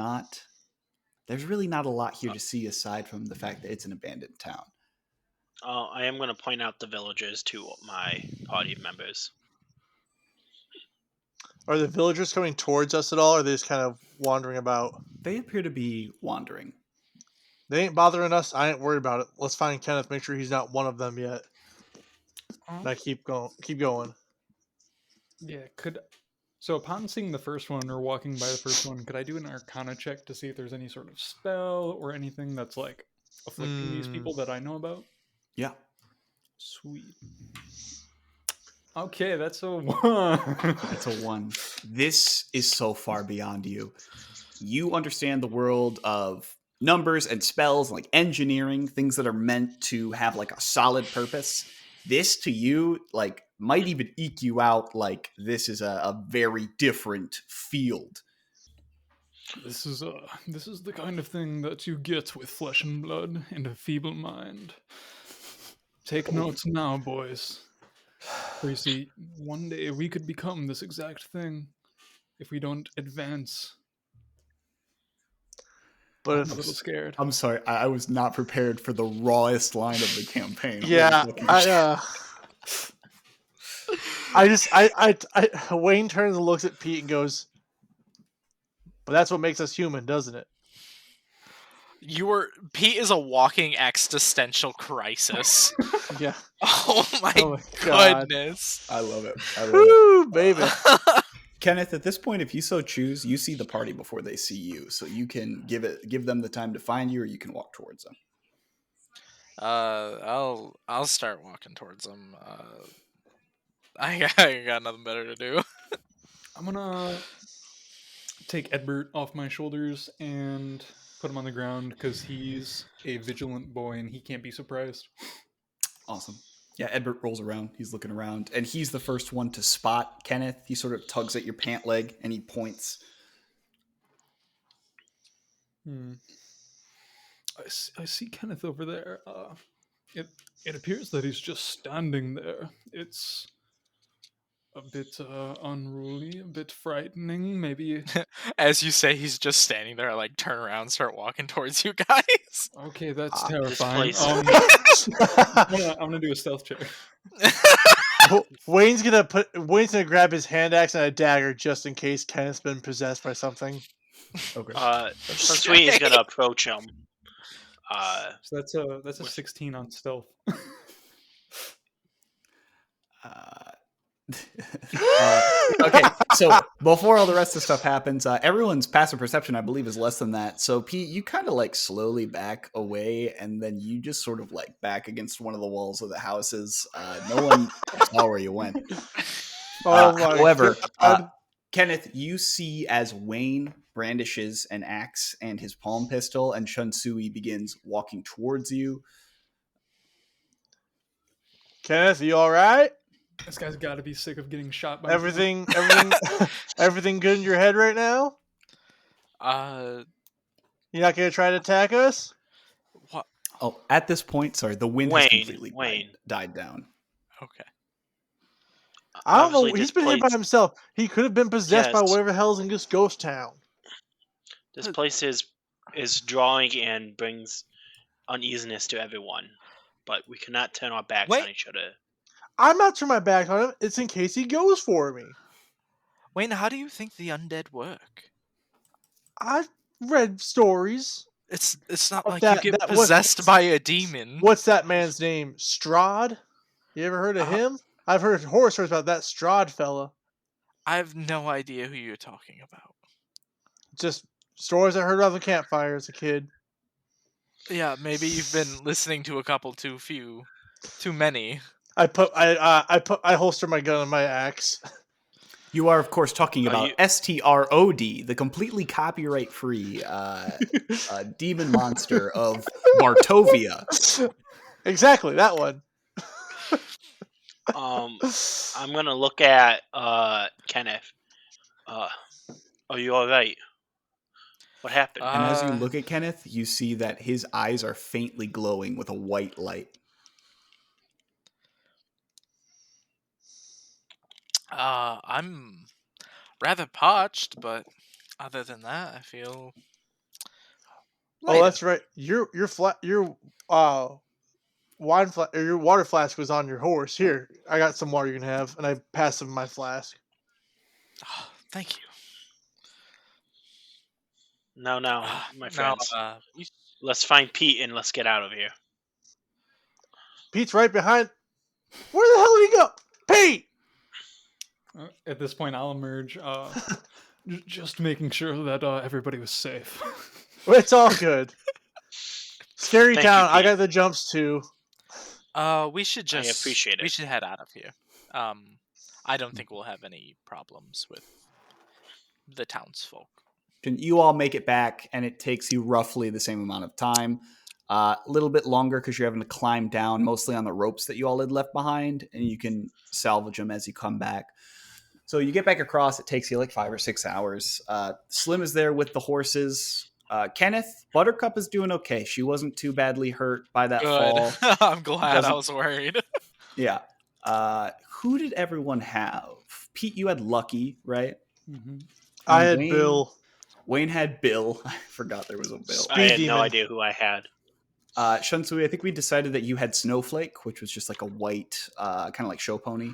really not a lot here to see aside from the fact that it's an abandoned town. I am going to point out the villagers to my party members. Are the villagers coming towards us at all, or are they just kind of wandering about? They appear to be wandering. They ain't bothering us. I ain't worried about it. Let's find Kenneth. Make sure he's not one of them yet. And I keep going. Keep going. Yeah, so upon seeing the first one or walking by the first one, could I do an Arcana check to see if there's any sort of spell or anything that's like afflicting these people that I know about? Yeah. Sweet. Okay, that's a 1. That's a 1. This is so far beyond you. You understand the world of numbers and spells, like engineering, things that are meant to have like a solid purpose. This to you, like, might even eke you out like this is a very different field. This is the kind of thing that you get with flesh and blood and a feeble mind. Take notes now, boys. For you see, one day we could become this exact thing if we don't advance. But I'm a little scared. I'm sorry, I was not prepared for the rawest line of the campaign. yeah, Wayne turns and looks at Pete and goes, "But that's what makes us human, doesn't it?" Pete is a walking existential crisis. Yeah. Oh my God. goodness. I love it. Woo, baby. Kenneth, at this point, if you so choose, you see the party before they see you, so you can give them the time to find you, or you can walk towards them. I'll start walking towards them. I got nothing better to do. I'm gonna take Edbert off my shoulders and put him on the ground because he's a vigilant boy and he can't be surprised. Awesome. Yeah, Edbert rolls around. He's looking around, and he's the first one to spot Kenneth. He sort of tugs at your pant leg, and he points. I see Kenneth over there. It appears that he's just standing there. It's a bit unruly, a bit frightening, maybe. As you say, he's just standing there. I like turn around, start walking towards you guys. Okay, that's terrifying. place- I'm gonna do a stealth check. Wayne's gonna grab his hand axe and a dagger just in case Kenneth's been possessed by something. Okay. Shunsui is gonna approach him. So that's a 16 on stealth. Okay, so before all the rest of the stuff happens, everyone's passive perception, I believe, is less than that. So Pete, you kind of like slowly back away, and then you just sort of like back against one of the walls of the houses. No one saw where you went. However, Kenneth, you see as Wayne brandishes an axe and his palm pistol, and Shunsui begins walking towards you. Kenneth, you all right? This guy's got to be sick of getting shot by everything good in your head right now? You're not gonna try to attack us? What? Oh, at this point, sorry, the wind has completely died down. Okay. I don't know. He's been hit by himself. He could have been possessed by whatever hell's in this Ghosttown. This place is drawing and brings uneasiness to everyone, but we cannot turn our backs on each other. I'm not turning my back on him. It's in case he goes for me. Wayne, how do you think the undead work? I've read stories. It's not like you get possessed by a demon. What's that man's name? Strahd? You ever heard of him? I've heard horror stories about that Strahd fella. I have no idea who you're talking about. Just stories I heard about the campfire as a kid. Yeah, maybe you've been listening to a couple too many. I holster my gun and my axe. You are, of course, talking about STROD, the completely copyright-free demon monster of Bartovia. Exactly, that one. I'm gonna look at Kenneth. Are you all right? What happened? And as you look at Kenneth, you see that his eyes are faintly glowing with a white light. I'm rather parched, but other than that, I feel. Oh, that's right. Your wine flask or your water flask was on your horse. Here, I got some water you can have, and I pass him my flask. Oh, thank you. No, my friends. Let's find Pete and let's get out of here. Pete's right behind. Where the hell did he go? Pete! At this point, I'll emerge, just making sure that everybody was safe. It's all good. Scary Thank you, town. I Pete. got the jumps too. We should I just appreciate we it. should head out of here. I don't think we'll have any problems with the townsfolk. You all make it back, and it takes you roughly the same amount of time. A little bit longer because you're having to climb down, mostly on the ropes that you all had left behind, and you can salvage them as you come back. So you get back across. It takes you like 5 or 6 hours. Slim is there with the horses. Kenneth, Buttercup is doing okay. She wasn't too badly hurt by that fall. Good. I'm glad. I Doesn't- was worried. Yeah. Who did everyone have? Pete, you had Lucky, right? Mm-hmm. I had Wayne- Bill. Wayne had Bill. I forgot there was a Bill. I had Speed no demon. idea who I had. Shunsui, I think we decided that you had Snowflake, which was just like a white, kind of like show pony.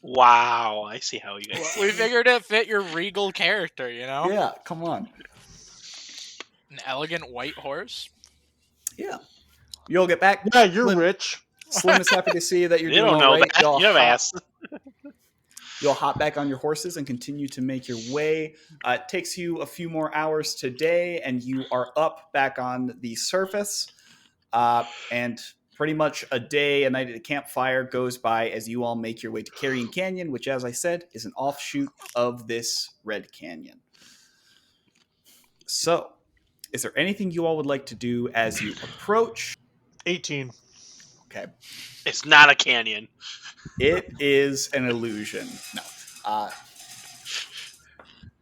Wow, I see how you guys. We figured it fit your regal character, you know? Yeah, come on. An elegant white horse. Yeah. You all get back. Yeah, you're Slim- rich. Slim is happy to see that you're You doing don't all know right. that. You have ass. You'll hop back on your horses and continue to make your way. It takes you a few more hours today, and you are up back on the surface. And pretty much a day, a night at the campfire goes by as you all make your way to Carrion Canyon, which, as I said, is an offshoot of this Red Canyon. So, is there anything you all would like to do as you approach? 18. Okay. It's not a canyon. It is an illusion. No.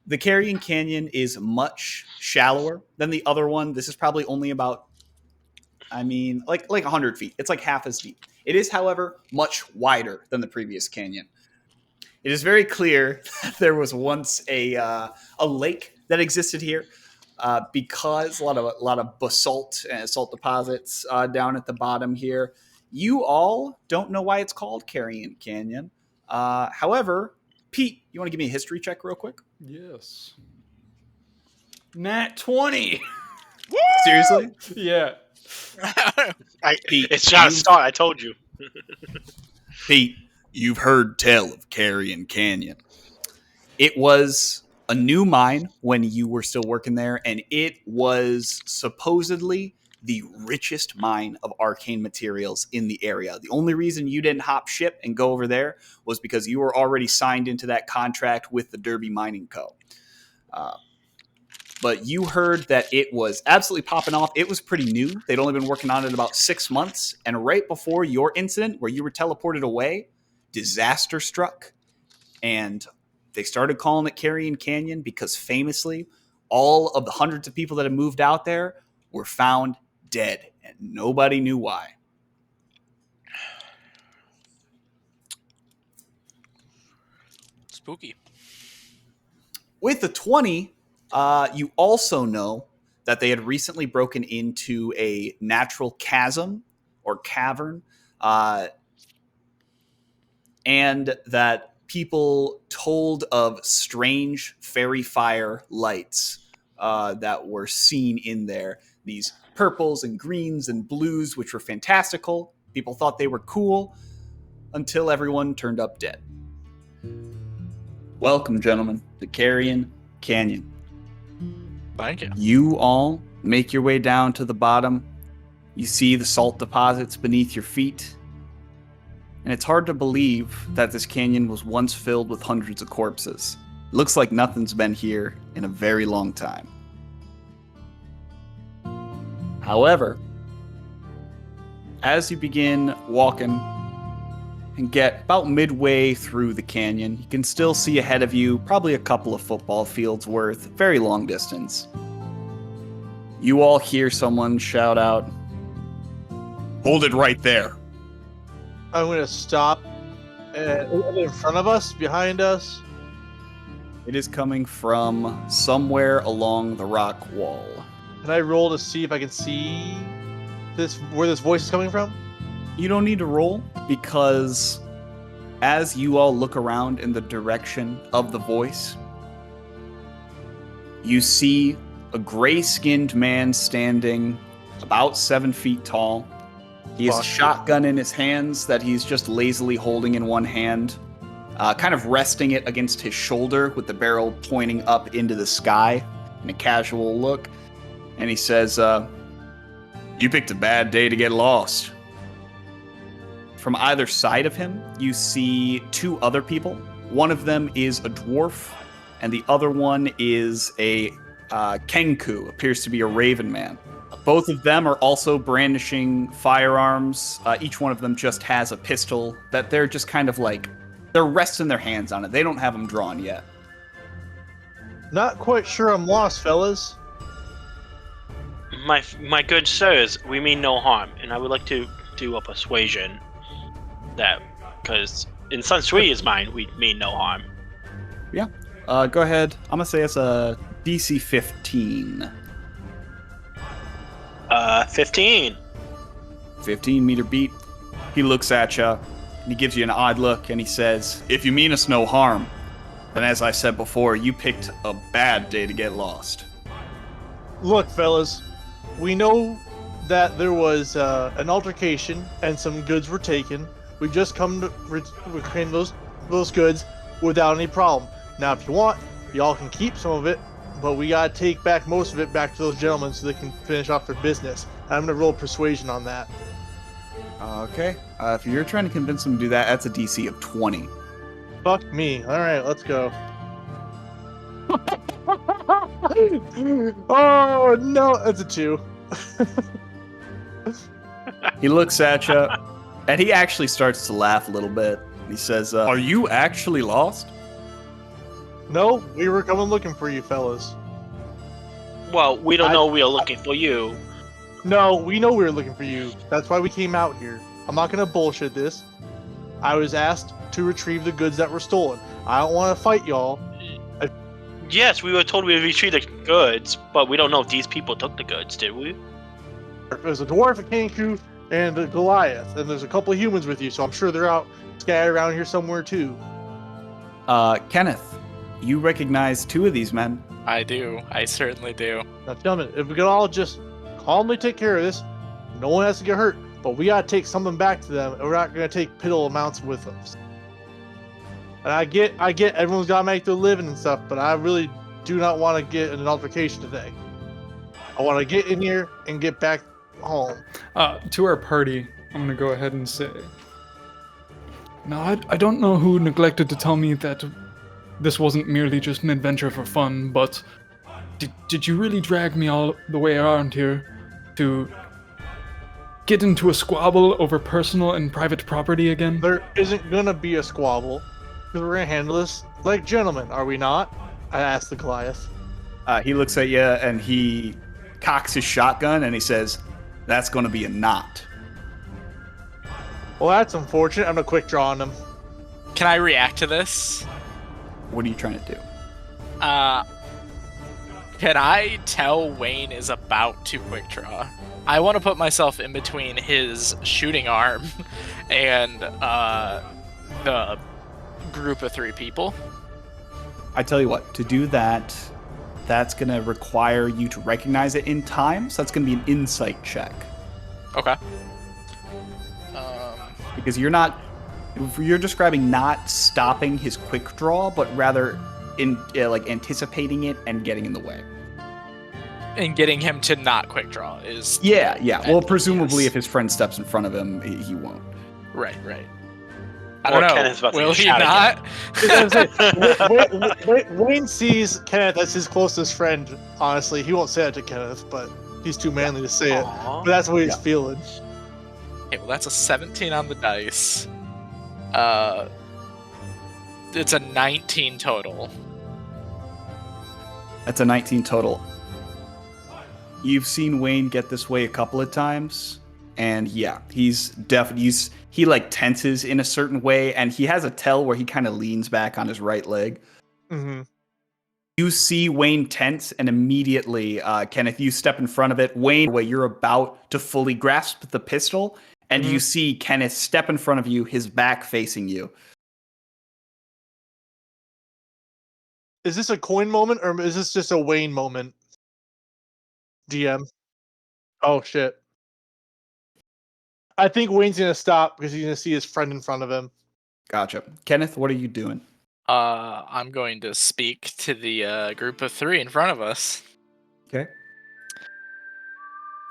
The Carrion Canyon is much shallower than the other one. This is probably only about, like 100 feet. It's like half as deep. It is, however, much wider than the previous canyon. It is very clear that there was once a lake that existed here because a lot of basalt and salt deposits down at the bottom here. You all don't know why it's called Carrion Canyon. However, Pete, you want to give me a history check real quick? Yes. Nat 20! Seriously? Yeah. Pete, It's not a you- start. I told you. Pete, you've heard tell of Carrion Canyon. It was a new mine when you were still working there, and it was supposedly the richest mine of arcane materials in the area. The only reason you didn't hop ship and go over there was because you were already signed into that contract with the Derby Mining Co. But you heard that it was absolutely popping off. It was pretty new. They'd only been working on it about 6 months. And right before your incident where you were teleported away, disaster struck. And they started calling it Carrion Canyon because famously, all of the hundreds of people that had moved out there were found dead. And nobody knew why. Spooky. With the 20, you also know that they had recently broken into a natural chasm or cavern, and that people told of strange fairy fire lights that were seen in there. These purples and greens and blues, which were fantastical. People thought they were cool until everyone turned up dead. Welcome, gentlemen, to Carrion Canyon. Thank you. You all make your way down to the bottom. You see the salt deposits beneath your feet. And it's hard to believe that this canyon was once filled with hundreds of corpses. It looks like nothing's been here in a very long time. However, as you begin walking and get about midway through the canyon, you can still see ahead of you probably a couple of football fields worth, very long distance. You all hear someone shout out, "Hold it right there." I'm going to stop. In front of us? Behind us? It is coming from somewhere along the rock wall. Can I roll to see if I can see where this voice is coming from? You don't need to roll because as you all look around in the direction of the voice, you see a gray-skinned man standing about 7 feet tall. He has a shotgun in his hands that he's just lazily holding in one hand, kind of resting it against his shoulder with the barrel pointing up into the sky in a casual look. And he says, "You picked a bad day to get lost." From either side of him, you see 2 other people. One of them is a dwarf, and the other one is a Kenku, appears to be a raven man. Both of them are also brandishing firearms. Each one of them just has a pistol that they're just kind of like, they're resting their hands on it. They don't have them drawn yet. Not quite sure I'm lost, fellas. My good sirs, we mean no harm, and I would like to do a persuasion that, because in Shunsui mind, we mean no harm. Yeah. Go ahead. I'm going to say it's a DC 15. 15. 15 meter beat. He looks at you, and he gives you an odd look, and he says, "If you mean us no harm, then as I said before, you picked a bad day to get lost." Look, fellas, we know that there was an altercation and some goods were taken. We just come to reclaim those goods without any problem. Now, if you want, y'all can keep some of it, but we gotta take back most of it back to those gentlemen so they can finish off their business. I'm gonna roll persuasion on that. Okay. If you're trying to convince them to do that, that's a DC of 20. Fuck me. All right, let's go. Oh no, that's a 2. He looks at you, and he actually starts to laugh a little bit. He says, "Are you actually lost?" No, we were coming looking for you, fellas. Well, we don't know we are looking for you. No, we know we were looking for you. That's why we came out here. I'm not gonna bullshit this. I was asked to retrieve the goods that were stolen. I don't want to fight y'all. Yes, we were told we would retrieve the goods, but we don't know if these people took the goods, did we? There's a dwarf, a Kenku, and a Goliath, and there's a couple of humans with you, so I'm sure they're out scattered around here somewhere too. Kenneth, you recognize 2 of these men. I do. I certainly do. Now, gentlemen, if we could all just calmly take care of this, no one has to get hurt, but we gotta take something back to them, and we're not gonna take piddle amounts with us. And I get everyone's gotta make their living and stuff, but I really do not want to get in an altercation today. I want to get in here and get back home. To our party, I'm gonna go ahead and say, now, I don't know who neglected to tell me that this wasn't merely just an adventure for fun, but did you really drag me all the way around here to get into a squabble over personal and private property again? There isn't gonna be a squabble, because we're gonna handle this like gentlemen, are we not? I asked the Goliath. He looks at you, and he cocks his shotgun, and he says, "That's going to be a knot." Well, that's unfortunate. I'm gonna quick draw on them. Can I react to this? What are you trying to do? Can I tell Wayne is about to quick draw? I want to put myself in between his shooting arm and the group of 3 people. I tell you what, to do that, that's going to require you to recognize it in time, so that's going to be an insight check. Okay. Because you're describing not stopping his quick draw, but rather like anticipating it and getting in the way. And getting him to not quick draw is... Yeah. Well, presumably if his friend steps in front of him, he won't. Right. I don't know. Will he not? Wayne sees Kenneth as his closest friend. Honestly, he won't say that to Kenneth, but he's too manly to say it. But that's what he's feeling. Okay, well, that's a 17 on the dice. It's a 19 total. That's a 19 total. You've seen Wayne get this way a couple of times, and yeah, he like tenses in a certain way, and he has a tell where he kind of leans back on his right leg. Mm-hmm. You see Wayne tense, and immediately, Kenneth, you step in front of it. Wayne, where you're about to fully grasp the pistol, and you see Kenneth step in front of you, his back facing you. Is this a coin moment, or is this just a Wayne moment? DM. Oh shit. I think Wayne's gonna stop because he's gonna see his friend in front of him. Gotcha. Kenneth, what are you doing? I'm going to speak to the group of 3 in front of us. Okay.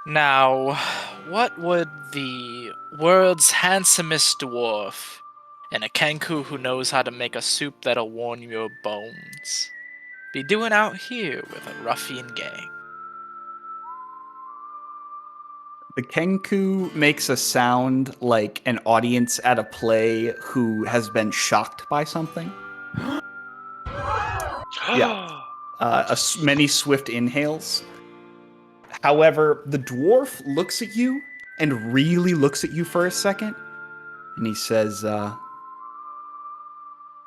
Now, what would the world's handsomest dwarf and a Kenku who knows how to make a soup that'll warm your bones be doing out here with a ruffian gang? The Kenku makes a sound like an audience at a play who has been shocked by something. Yeah. Many swift inhales. However, the dwarf looks at you and really looks at you for a second, and he says,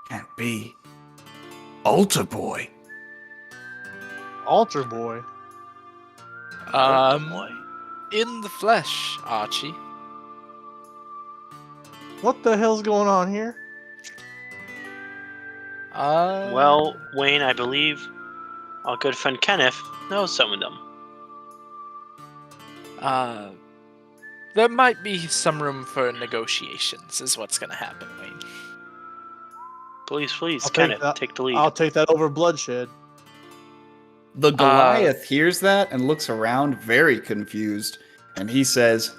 can't be. Altar boy. Altar boy. In the flesh, Archie. What the hell's going on here? Well, Wayne, I believe our good friend Kenneth knows some of them. There might be some room for negotiations, is what's gonna happen, Wayne. Please, I'll Kenneth, take the lead. I'll take that over bloodshed. The Goliath hears that and looks around very confused, and he says,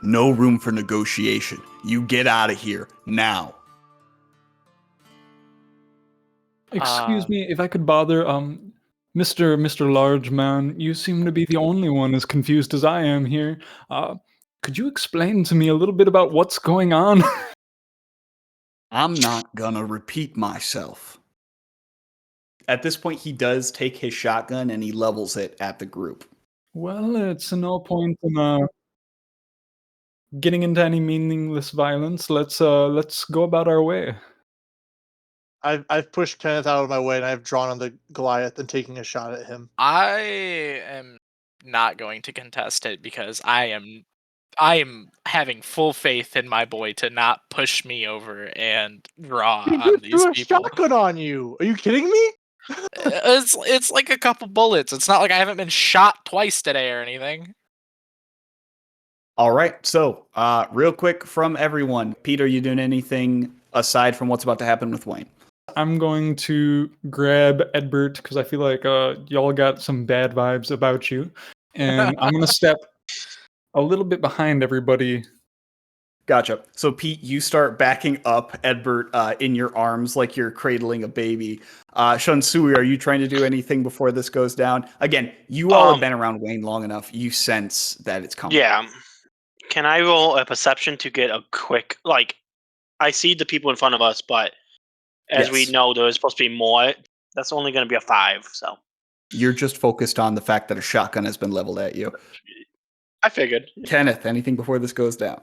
no room for negotiation. You get out of here now. Excuse me, if I could bother, Mr. Large Man, you seem to be the only one as confused as I am here. Could you explain to me a little bit about what's going on? I'm not gonna repeat myself. At this point, he does take his shotgun and he levels it at the group. Well, it's no point in getting into any meaningless violence. Let's go about our way. I've pushed Kenneth out of my way and I've drawn on the Goliath and taking a shot at him. I am not going to contest it because I am having full faith in my boy to not push me over and draw He on just these threw a people. shotgun on you. Are you kidding me? It's like a couple bullets. It's not like I haven't been shot twice today or anything. All right, so real quick from everyone, Pete, are you doing anything aside from what's about to happen with Wayne? I'm going to grab Edbert because I feel like y'all got some bad vibes about you, and I'm gonna step a little bit behind everybody. Gotcha. So Pete, you start backing up Edbert in your arms like you're cradling a baby. Shunsui, are you trying to do anything before this goes down? Again, you all have been around Wayne long enough. You sense that it's coming. Yeah. Can I roll a perception to get a quick, like, I see the people in front of us, but as we know there's supposed to be more, that's only going to be a 5, so. You're just focused on the fact that a shotgun has been leveled at you. I figured. Kenneth, anything before this goes down?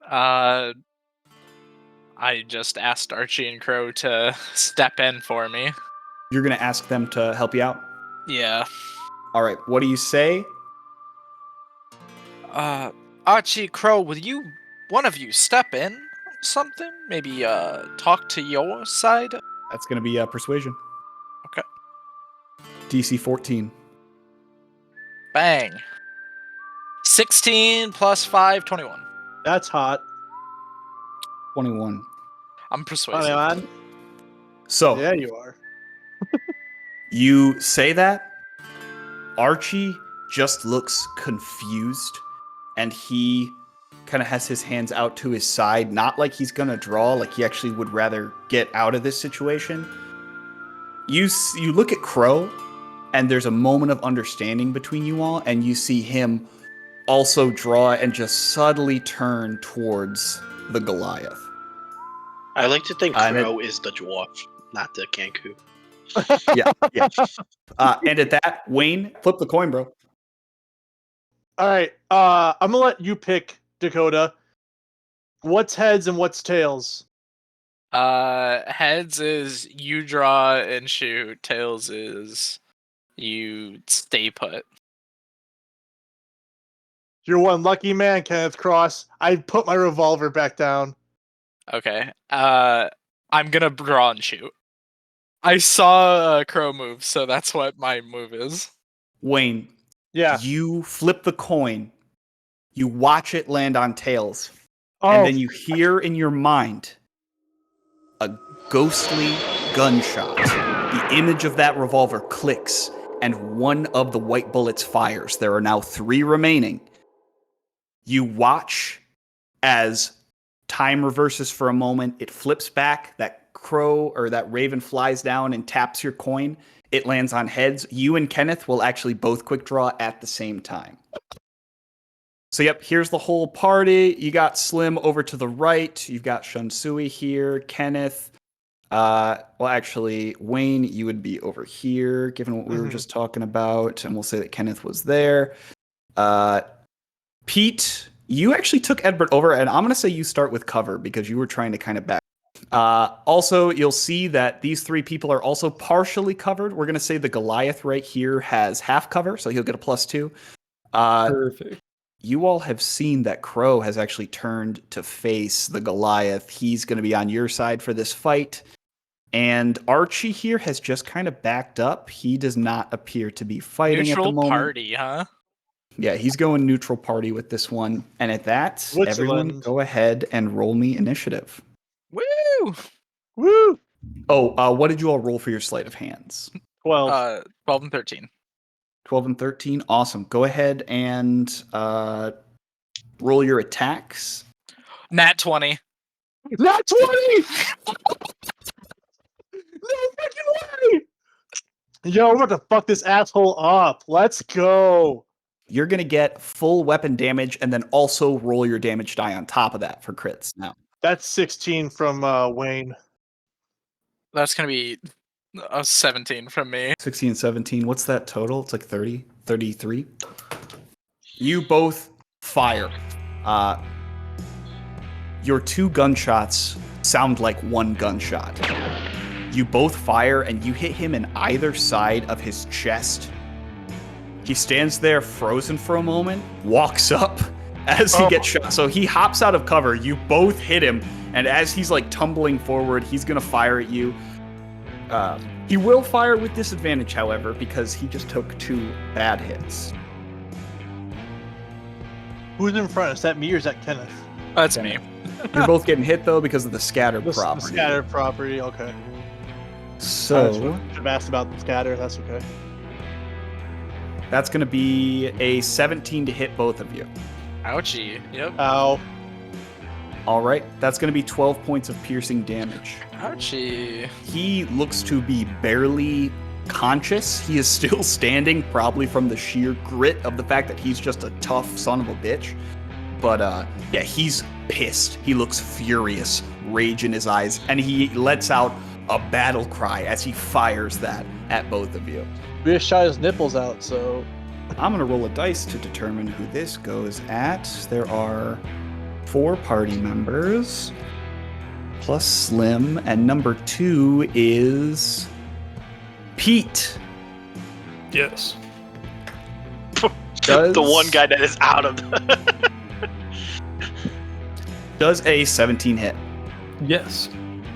I just asked Archie and Crow to step in for me. You're going to ask them to help you out? Yeah. All right, what do you say? Archie, Crow, will one of you step in? Something? Maybe talk to your side? That's going to be persuasion. Okay. DC 14. Bang. 16 plus 5, 21. That's hot. 21. I'm persuasive. Man. So, yeah, you are. You say that, Archie just looks confused, and he kind of has his hands out to his side, not like he's gonna draw, like he actually would rather get out of this situation. You look at Crow, and there's a moment of understanding between you all, and you see him also draw and just subtly turn towards the Goliath. I like to think Crow is the dwarf, not the Kenku. Yeah. And at that, Wayne, flip the coin, bro. All right. I'm gonna let you pick, Dakota. What's heads and what's tails? Heads is you draw and shoot. Tails is you stay put. You're one lucky man, Kenneth Cross. I put my revolver back down. Okay. I'm gonna draw and shoot. I saw a Crow move, so that's what my move is. Wayne, Yeah. You flip the coin. You watch it land on tails. Oh, And then you hear in your mind a ghostly gunshot. The image of that revolver clicks, and one of the white bullets fires. There are now 3 remaining. You watch as time reverses for a moment. It flips back. That crow or that raven flies down and taps your coin. It lands on heads. You and Kenneth will actually both quick draw at the same time. So, yep, here's the whole party. You got Slim over to the right. You've got Shunsui here, Kenneth. Well, actually, Wayne, you would be over here, given what we were just talking about. And we'll say that Kenneth was there. Pete, you actually took Edbert over, and I'm going to say you start with cover because you were trying to kind of back. Also, you'll see that these 3 people are also partially covered. We're going to say the Goliath right here has half cover, so he'll get a +2. Perfect. You all have seen that Crow has actually turned to face the Goliath. He's going to be on your side for this fight. And Archie here has just kind of backed up. He does not appear to be fighting at the moment. Neutral party, huh? Yeah, he's going neutral party with this one. And at that, everyone go ahead and roll me initiative. Woo! Woo! Oh, what did you all roll for your sleight of hands? 12. 12 and 13. 12 and 13. Awesome. Go ahead and roll your attacks. Nat 20. Not 20! No freaking way! Yo, we're about to fuck this asshole up. Let's go. You're going to get full weapon damage and then also roll your damage die on top of that for crits now. That's 16 from Wayne. That's going to be a 17 from me. 16 and 17. What's that total? It's like 30, 33. You both fire. Your 2 gunshots sound like 1 gunshot. You both fire and you hit him in either side of his chest. He stands there frozen for a moment, walks up as he gets shot. So he hops out of cover. You both hit him, and as he's like tumbling forward, he's going to fire at you. He will fire with disadvantage, however, because he just took 2 bad hits. Who's in front? Is that me or is that Kenneth? That's me. You're both getting hit, though, because of the scatter property. The scatter property, okay. So should have asked about the scatter, that's okay. That's going to be a 17 to hit both of you. Ouchie. Yep. Ow. All right, that's going to be 12 points of piercing damage. Ouchie. He looks to be barely conscious. He is still standing, probably from the sheer grit of the fact that he's just a tough son of a bitch. But yeah, he's pissed. He looks furious, rage in his eyes, and he lets out a battle cry as he fires that at both of you. We just shot his nipples out, so... I'm going to roll a dice to determine who this goes at. There are 4 party members, plus Slim, and number 2 is Pete. Yes. The one guy that is out of the... Does a 17 hit? Yes.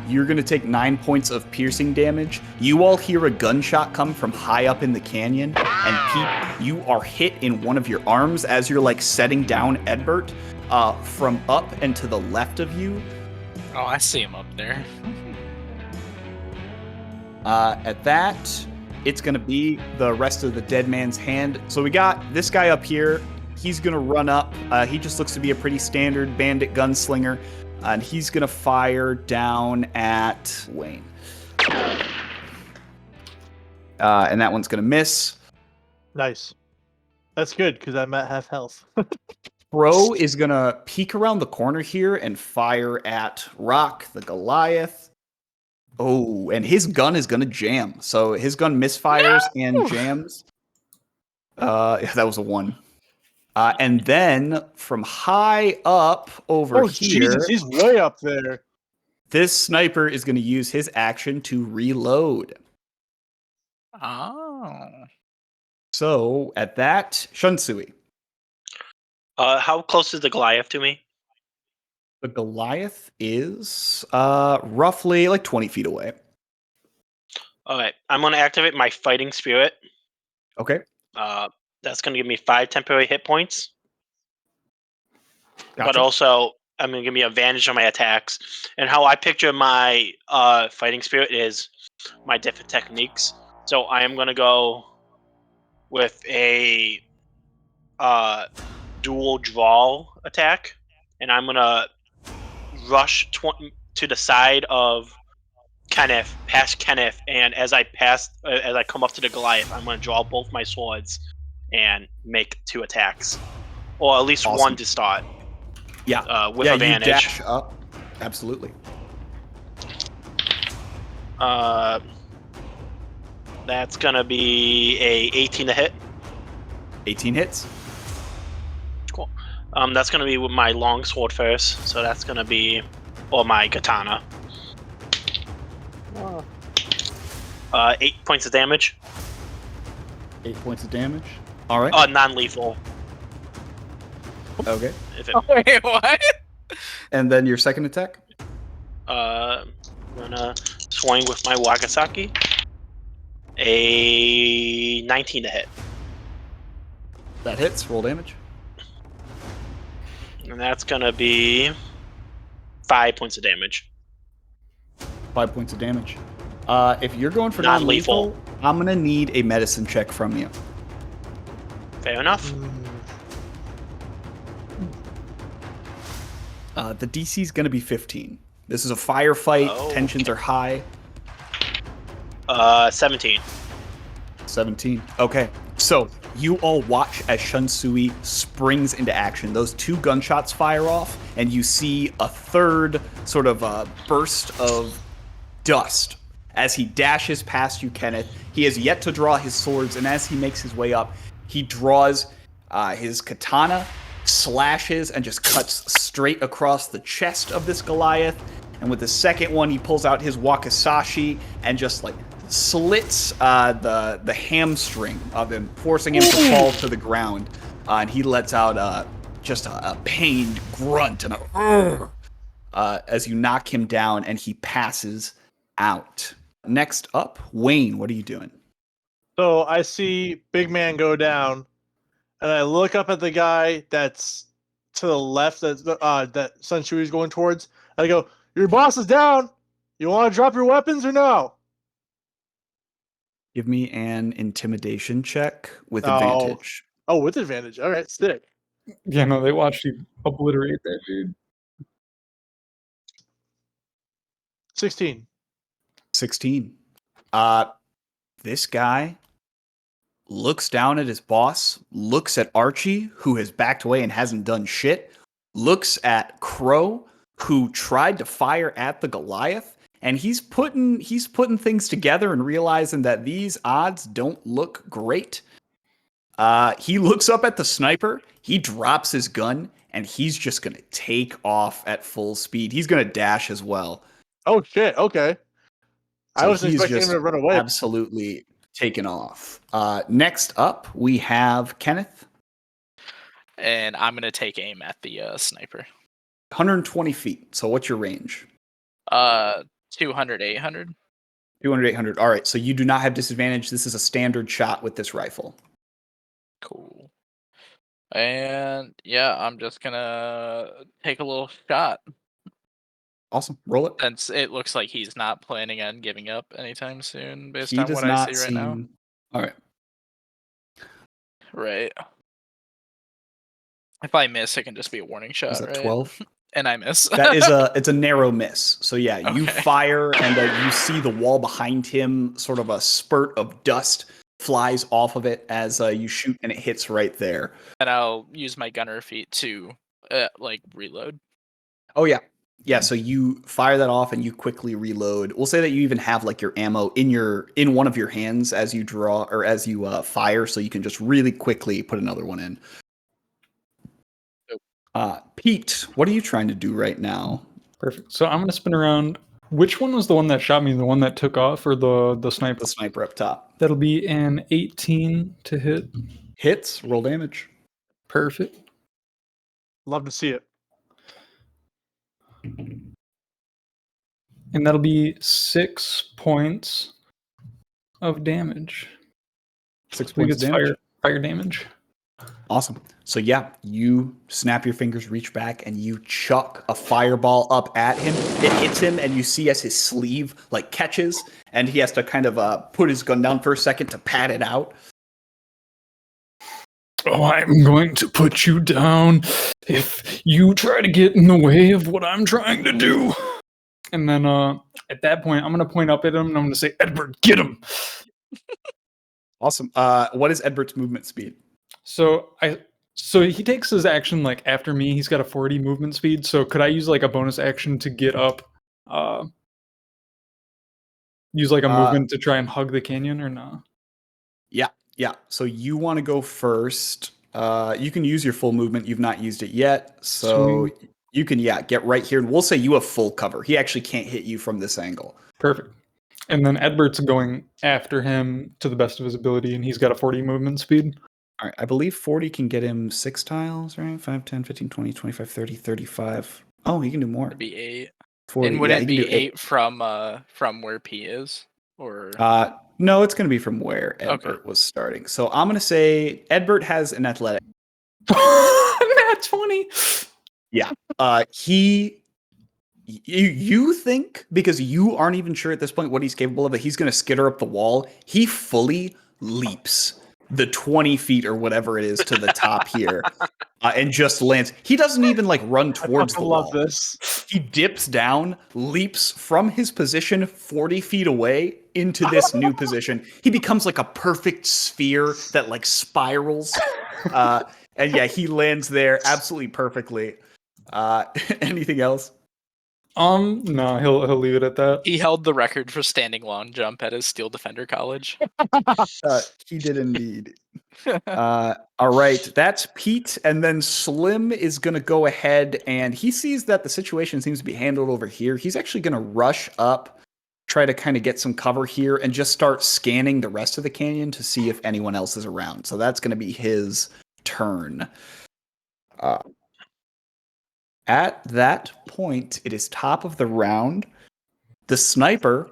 You're going to take 9 points of piercing damage. You all hear a gunshot come from high up in the canyon. And Pete, you are hit in one of your arms as you're like setting down Edbert from up and to the left of you. Oh, I see him up there. At that, it's going to be the rest of the dead man's hand. So we got this guy up here. He's going to run up. He just looks to be a pretty standard bandit gunslinger. And he's going to fire down at Wayne. And that one's going to miss. Nice. That's good, because I'm at half health. Bro is going to peek around the corner here and fire at Rock, the Goliath. Oh, and his gun is going to jam. So his gun misfires and jams. Yeah, that was a 1. And then from high up over here, Jesus, he's way up there. This sniper is going to use his action to reload. Oh. So at that, Shunsui. How close is the Goliath to me? The Goliath is roughly like 20 feet away. All right, I'm going to activate my fighting spirit. Okay. That's going to give me 5 temporary hit points. Gotcha. But also, I'm going to give me advantage on my attacks. And how I picture my fighting spirit is my different techniques. So I am going to go with a dual draw attack. And I'm going to rush to the side of Kenneth, past Kenneth, and as I come up to the Goliath, I'm going to draw both my swords and make 2 attacks, or at least Awesome. 1 to start. With advantage. You dash up. Absolutely. That's gonna be a 18 to hit. 18 hits. Cool. That's gonna be with my long sword first, so that's gonna be, or my katana. 8 points of damage. 8 points of damage. All right. Non-lethal. Okay. Wait, what? And then your second attack? I'm gonna swing with my Wagasaki. A 19 to hit. That hits. Roll damage. And that's gonna be 5 points of damage. 5 points of damage. If you're going for Non-lethal. non-lethal, I'm going to need a medicine check from you. Fair enough. The DC is going to be 15. This is a firefight. Oh, Tensions are high. 17. 17. Okay. So you all watch as Shunsui springs into action. Those 2 gunshots fire off, and you see a third sort of burst of dust as he dashes past you, Kenneth. He has yet to draw his swords, and as he makes his way up, he draws his katana, slashes, and just cuts straight across the chest of this Goliath. And with the second one, he pulls out his wakizashi and just like slits the hamstring of him, forcing him to fall to the ground. And he lets out just a pained grunt and as you knock him down, and he passes out. Next up, Wayne, what are you doing? So I see Big Man go down, and I look up at the guy that's to the left that Shunsui is going towards. And I go, "Your boss is down. You want to drop your weapons or no?" Give me an intimidation check with advantage. Oh, with advantage. All right, stick. Yeah, no, they watched you obliterate that dude. 16. 16. This guy looks down at his boss, looks at Archie, who has backed away and hasn't done shit, looks at Crow, who tried to fire at the Goliath, and he's putting things together and realizing that these odds don't look great. He looks up at the sniper, he drops his gun, and he's just gonna take off at full speed. He's gonna dash as well. Oh shit! Okay. I So was he's expecting him just to run away. absolutely taken off. Next up, we have Kenneth. And I'm gonna take aim at the sniper. 120 feet. So what's your range? 200, 800. 200, 800. All right. So you do not have disadvantage. This is a standard shot with this rifle. Cool. And yeah, I'm just gonna take a little shot. Awesome. Roll it. Since it looks like he's not planning on giving up anytime soon, based He on does what I not see right now. All right. Right. If I miss, it can just be a warning shot. Is that right? 12? And I miss. It's a narrow miss. So yeah, you Okay. fire and you see the wall behind him, sort of a spurt of dust flies off of it as you shoot, and it hits right there. And I'll use my gunner feat to reload. Oh yeah. Yeah, so you fire that off and you quickly reload. We'll say that you even have like your ammo in one of your hands as you draw or as you fire, so you can just really quickly put another one in. Pete, what are you trying to do right now? Perfect. So I'm gonna spin around. Which one was the one that shot me? The one that took off, or the sniper? The sniper up top. That'll be an 18 to hit. Hits, roll damage. Perfect. Love to see it. And that'll be 6 points of damage. 6 So he points gets of damage. fired. fire damage. Awesome. So yeah, you snap your fingers, reach back, and you chuck a fireball up at him. It hits him, and you see as his sleeve like catches, and he has to kind of put his gun down for a second to pat it out. Oh, I'm going to put you down if you try to get in the way of what I'm trying to do. And then at that point, I'm going to point up at him, and I'm going to say, Edward, get him. Awesome. What is Edbert's movement speed? So he takes his action like after me. He's got a 40 movement speed. So could I use like a bonus action to get up? Use like a movement to try and hug the canyon or no? Yeah. So you want to go first. You can use your full movement. You've not used it yet. So Sweet. you can, get right here. And we'll say you have full cover. He actually can't hit you from this angle. Perfect. And then Edbert's going after him to the best of his ability, and he's got a 40 movement speed. All right. I believe 40 can get him 6 tiles, right? 5, 10, 15, 20, 25, 30, 35. Oh, he can do more. It'd be 8. 40. And would Yeah, it he can be do 8 from where P is? Or no, it's going to be from where Edbert was starting. So I'm going to say Edbert has an athletic. That's funny. Yeah. You think, because you aren't even sure at this point what he's capable of, that he's going to skitter up the wall. He fully leaps the 20 feet or whatever it is to the top here and just lands. He doesn't even like run towards the wall. I love this. He dips down, leaps from his position 40 feet away into this new position. He becomes like a perfect sphere that like spirals. And yeah, he lands there absolutely perfectly. Anything else? No, he'll leave it at that. he held the record for standing long jump at his Steel Defender College. He did indeed. All right, that's Pete, and then Slim is going to go ahead, and he sees that the situation seems to be handled over here. He's actually going to rush up, try to kind of get some cover here, and just start scanning the rest of the canyon to see if anyone else is around. So that's going to be his turn. At that point, it is top of the round. The sniper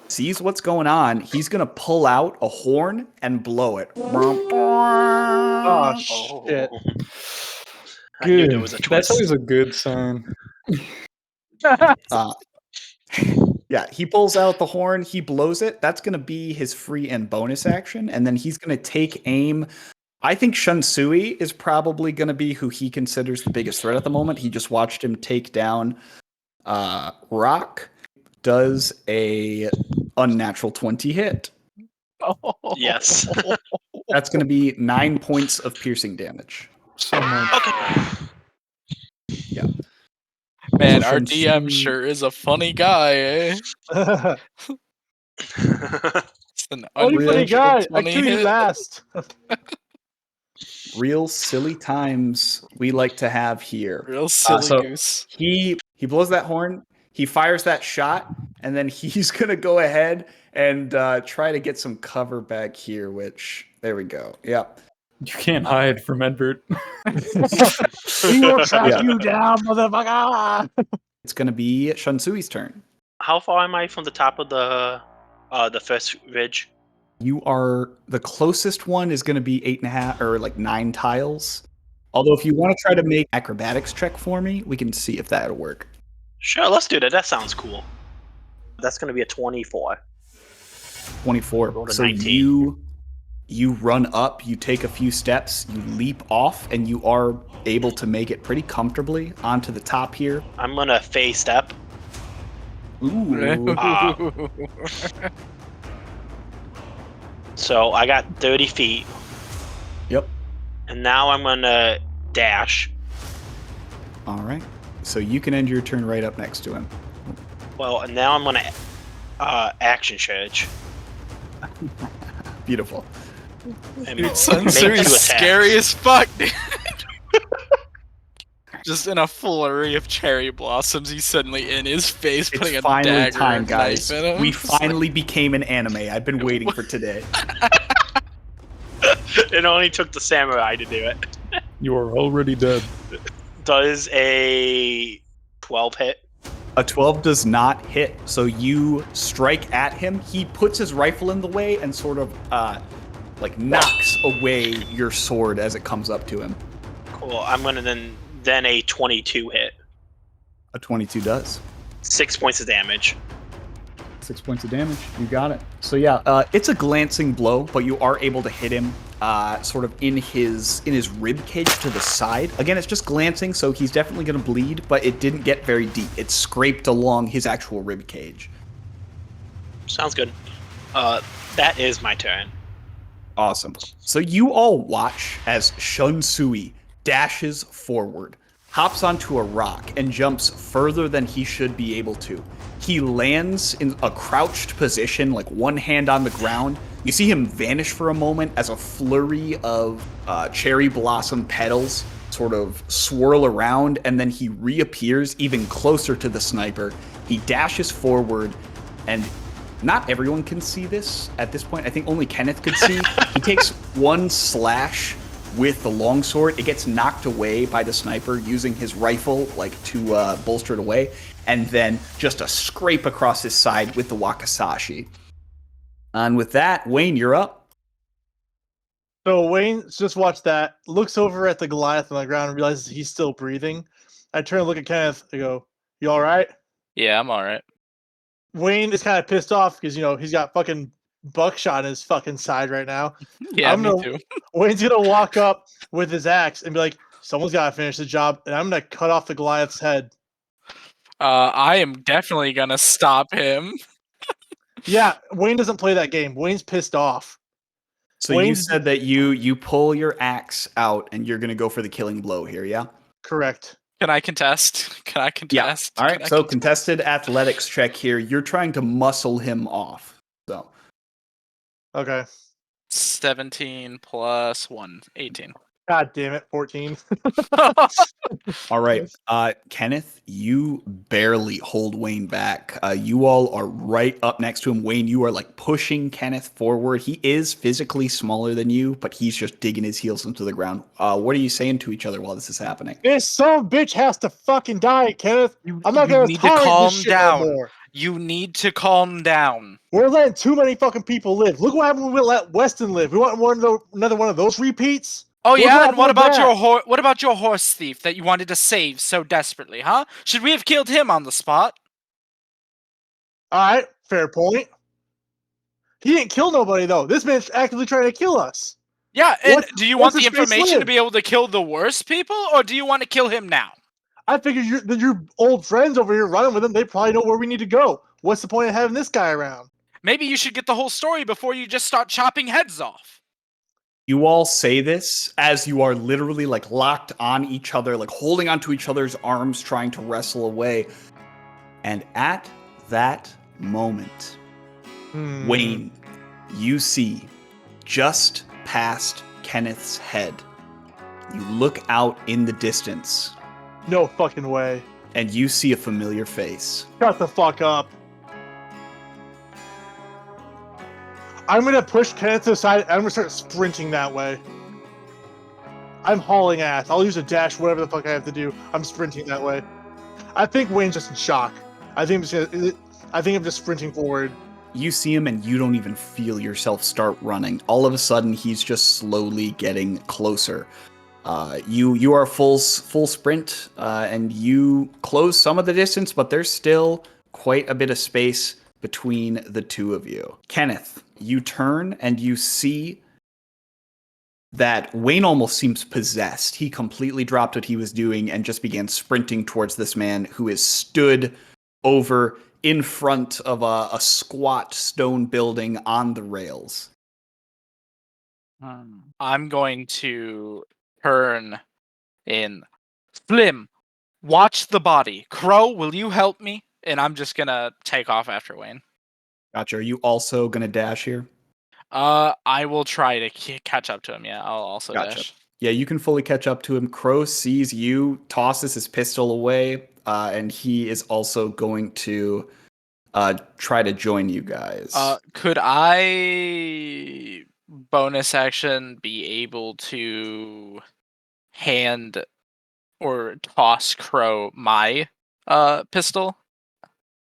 sees what's going on. He's going to pull out a horn and blow it. Oh, shit. I knew Good. there was a twist. That's always a good sign. Yeah, he pulls out the horn. He blows it. That's going to be his free and bonus action. And then he's going to take aim. I think Shunsui is probably going to be who he considers the biggest threat at the moment. He just watched him take down Rock. Does a unnatural 20 hit. Yes. That's going to be 9 points of piercing damage. So much. Okay. Yeah. Man, So our Shunsui- DM sure is a funny guy, eh? It's an Only funny unusual guy. I 20 killed you hit. last. Real silly times we like to have here. Real silly so- goose. He blows that horn. He fires that shot, and then he's going to go ahead and try to get some cover back here, which, there we go. Yep. You can't hide from Edbert. We will track Yeah. you down, motherfucker. It's going to be Shunsui's turn. How far am I from the top of the first ridge? You are, the closest one is going to be 8.5 or like 9 tiles. Although if you want to try to make acrobatics check for me, we can see if that'll work. Sure, let's do that. That sounds cool. That's going to be a 24. 24. Roll a So 19. you run up, you take a few steps, you leap off, and you are able to make it pretty comfortably onto the top here. I'm going to phase step. Ooh. So I got 30 feet. Yep. And now I'm going to dash. All right. So you can end your turn right up next to him. Well, and now I'm going to action surge. Beautiful. And Dude, make 2 Sunsui's attacks. scary as fuck, dude. Just in a flurry of cherry blossoms, he's suddenly in his face, putting It's a finally dagger time, and guys. knife in him. We It's like, finally became an anime. I've been waiting for today. It only took the samurai to do it. You are already dead. Does a 12 hit? A 12 does not hit, so you strike at him. He puts his rifle in the way and sort of like knocks away your sword as it comes up to him. Cool. I'm gonna then a 22 hit. A 22 does. 6 points of damage. 6 points of damage. You got it. So yeah, it's a glancing blow, but you are able to hit him sort of in his rib cage to the side. Again, it's just glancing, so he's definitely going to bleed, but it didn't get very deep. It scraped along his actual rib cage. Sounds good. That is my turn. Awesome. So you all watch as Shunsui dashes forward, hops onto a rock, and jumps further than he should be able to. He lands in a crouched position, like one hand on the ground. You see him vanish for a moment as a flurry of cherry blossom petals sort of swirl around, and then he reappears even closer to the sniper. He dashes forward, and not everyone can see this at this point. I think only Kenneth could see. He takes one slash with the longsword. It gets knocked away by the sniper using his rifle like to bolster it away, and then just a scrape across his side with the wakizashi. And with that, Wayne, you're up. So Wayne just watched that, looks over at the Goliath on the ground and realizes he's still breathing. I turn and look at Kenneth. I go, "You all right?" Yeah, I'm all right. Wayne is kind of pissed off because he's got fucking buckshot in his fucking side right now. Yeah, me too. Wayne's gonna walk up with his axe and be like, "Someone's gotta finish the job," and I'm gonna cut off the Goliath's head. I am definitely gonna stop him. Yeah, Wayne doesn't play that game. Wayne's pissed off. So you said that you pull your axe out and you're going to go for the killing blow here, yeah? Correct. Can I contest? Can I contest? Yeah. All right, so contested athletics check here. You're trying to muscle him off. So. Okay. 17 plus 1, 18. God damn it, 14. All right, Kenneth, you barely hold Wayne back. You all are right up next to him. Wayne, you are like pushing Kenneth forward. He is physically smaller than you, but he's just digging his heels into the ground. What are you saying to each other while this is happening? This son of a bitch has to fucking die, Kenneth. I'm not gonna tolerate this shit no more. You need to calm down. We're letting too many fucking people live. Look what happened when we let Weston live. We want another one of those repeats? Oh yeah, and what about your horse thief that you wanted to save so desperately, huh? Should we have killed him on the spot? Alright, fair point. He didn't kill nobody though. This man's actively trying to kill us. Yeah, and do you want the information to be able to kill the worst people, or do you want to kill him now? I figure your old friends over here running with him, they probably know where we need to go. What's the point of having this guy around? Maybe you should get the whole story before you just start chopping heads off. You all say this as you are literally like locked on each other, like holding onto each other's arms, trying to wrestle away. And at that moment, Wayne, you see just past Kenneth's head. You look out in the distance. No fucking way. And you see a familiar face. Shut the fuck up. I'm gonna push Kenneth to the side, and I'm gonna start sprinting that way. I'm hauling ass. I'll use a dash, whatever the fuck I have to do. I'm sprinting that way. I think Wayne's just in shock. I think I'm just sprinting forward. You see him and you don't even feel yourself start running. All of a sudden, he's just slowly getting closer. You are full sprint, and you close some of the distance, but there's still quite a bit of space between the two of you. Kenneth, you turn and you see that Wayne almost seems possessed. He completely dropped what he was doing and just began sprinting towards this man who is stood over in front of a squat stone building on the rails. I'm going to turn in. Slim, watch the body. Crow, will you help me? And I'm just gonna take off after Wayne. Gotcha. Are you also gonna dash here? I will try to catch up to him. Yeah, I'll also dash. Yeah, you can fully catch up to him. Crow sees you, tosses his pistol away, and he is also going to try to join you guys. Could I bonus action be able to hand or toss Crow my pistol?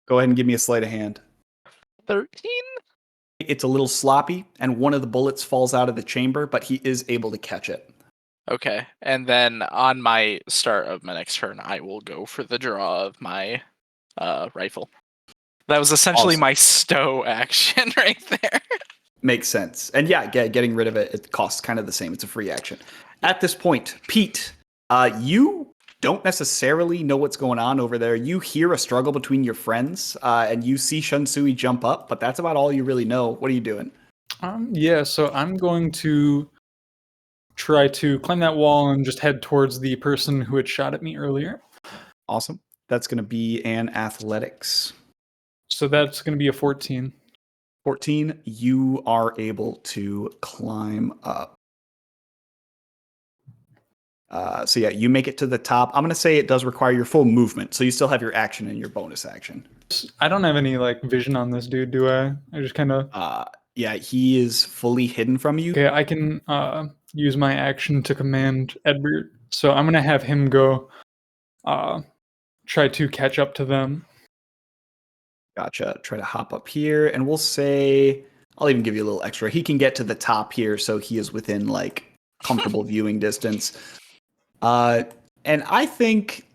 Go ahead and give me a sleight of hand. 13? It's a little sloppy, and one of the bullets falls out of the chamber, but he is able to catch it. Okay, and then on my start of my next turn, I will go for the draw of my rifle. That was essentially Awesome. my stow action right there. Makes sense. And yeah, getting rid of it costs kind of the same. It's a free action. At this point, Pete, you don't necessarily know what's going on over there. You hear a struggle between your friends, and you see Shunsui jump up, but that's about all you really know. What are you doing? Yeah, so I'm going to try to climb that wall and just head towards the person who had shot at me earlier. Awesome. That's going to be an athletics. So that's going to be a 14. 14, you are able to climb up. So yeah, you make it to the top. I'm going to say it does require your full movement, so you still have your action and your bonus action. I don't have any like vision on this dude, do I? I just kind of... Yeah, he is fully hidden from you. Okay, I can use my action to command Edbert. So I'm going to have him go try to catch up to them. Gotcha. Try to hop up here, and we'll say, I'll even give you a little extra. He can get to the top here, so he is within like comfortable viewing distance. And I think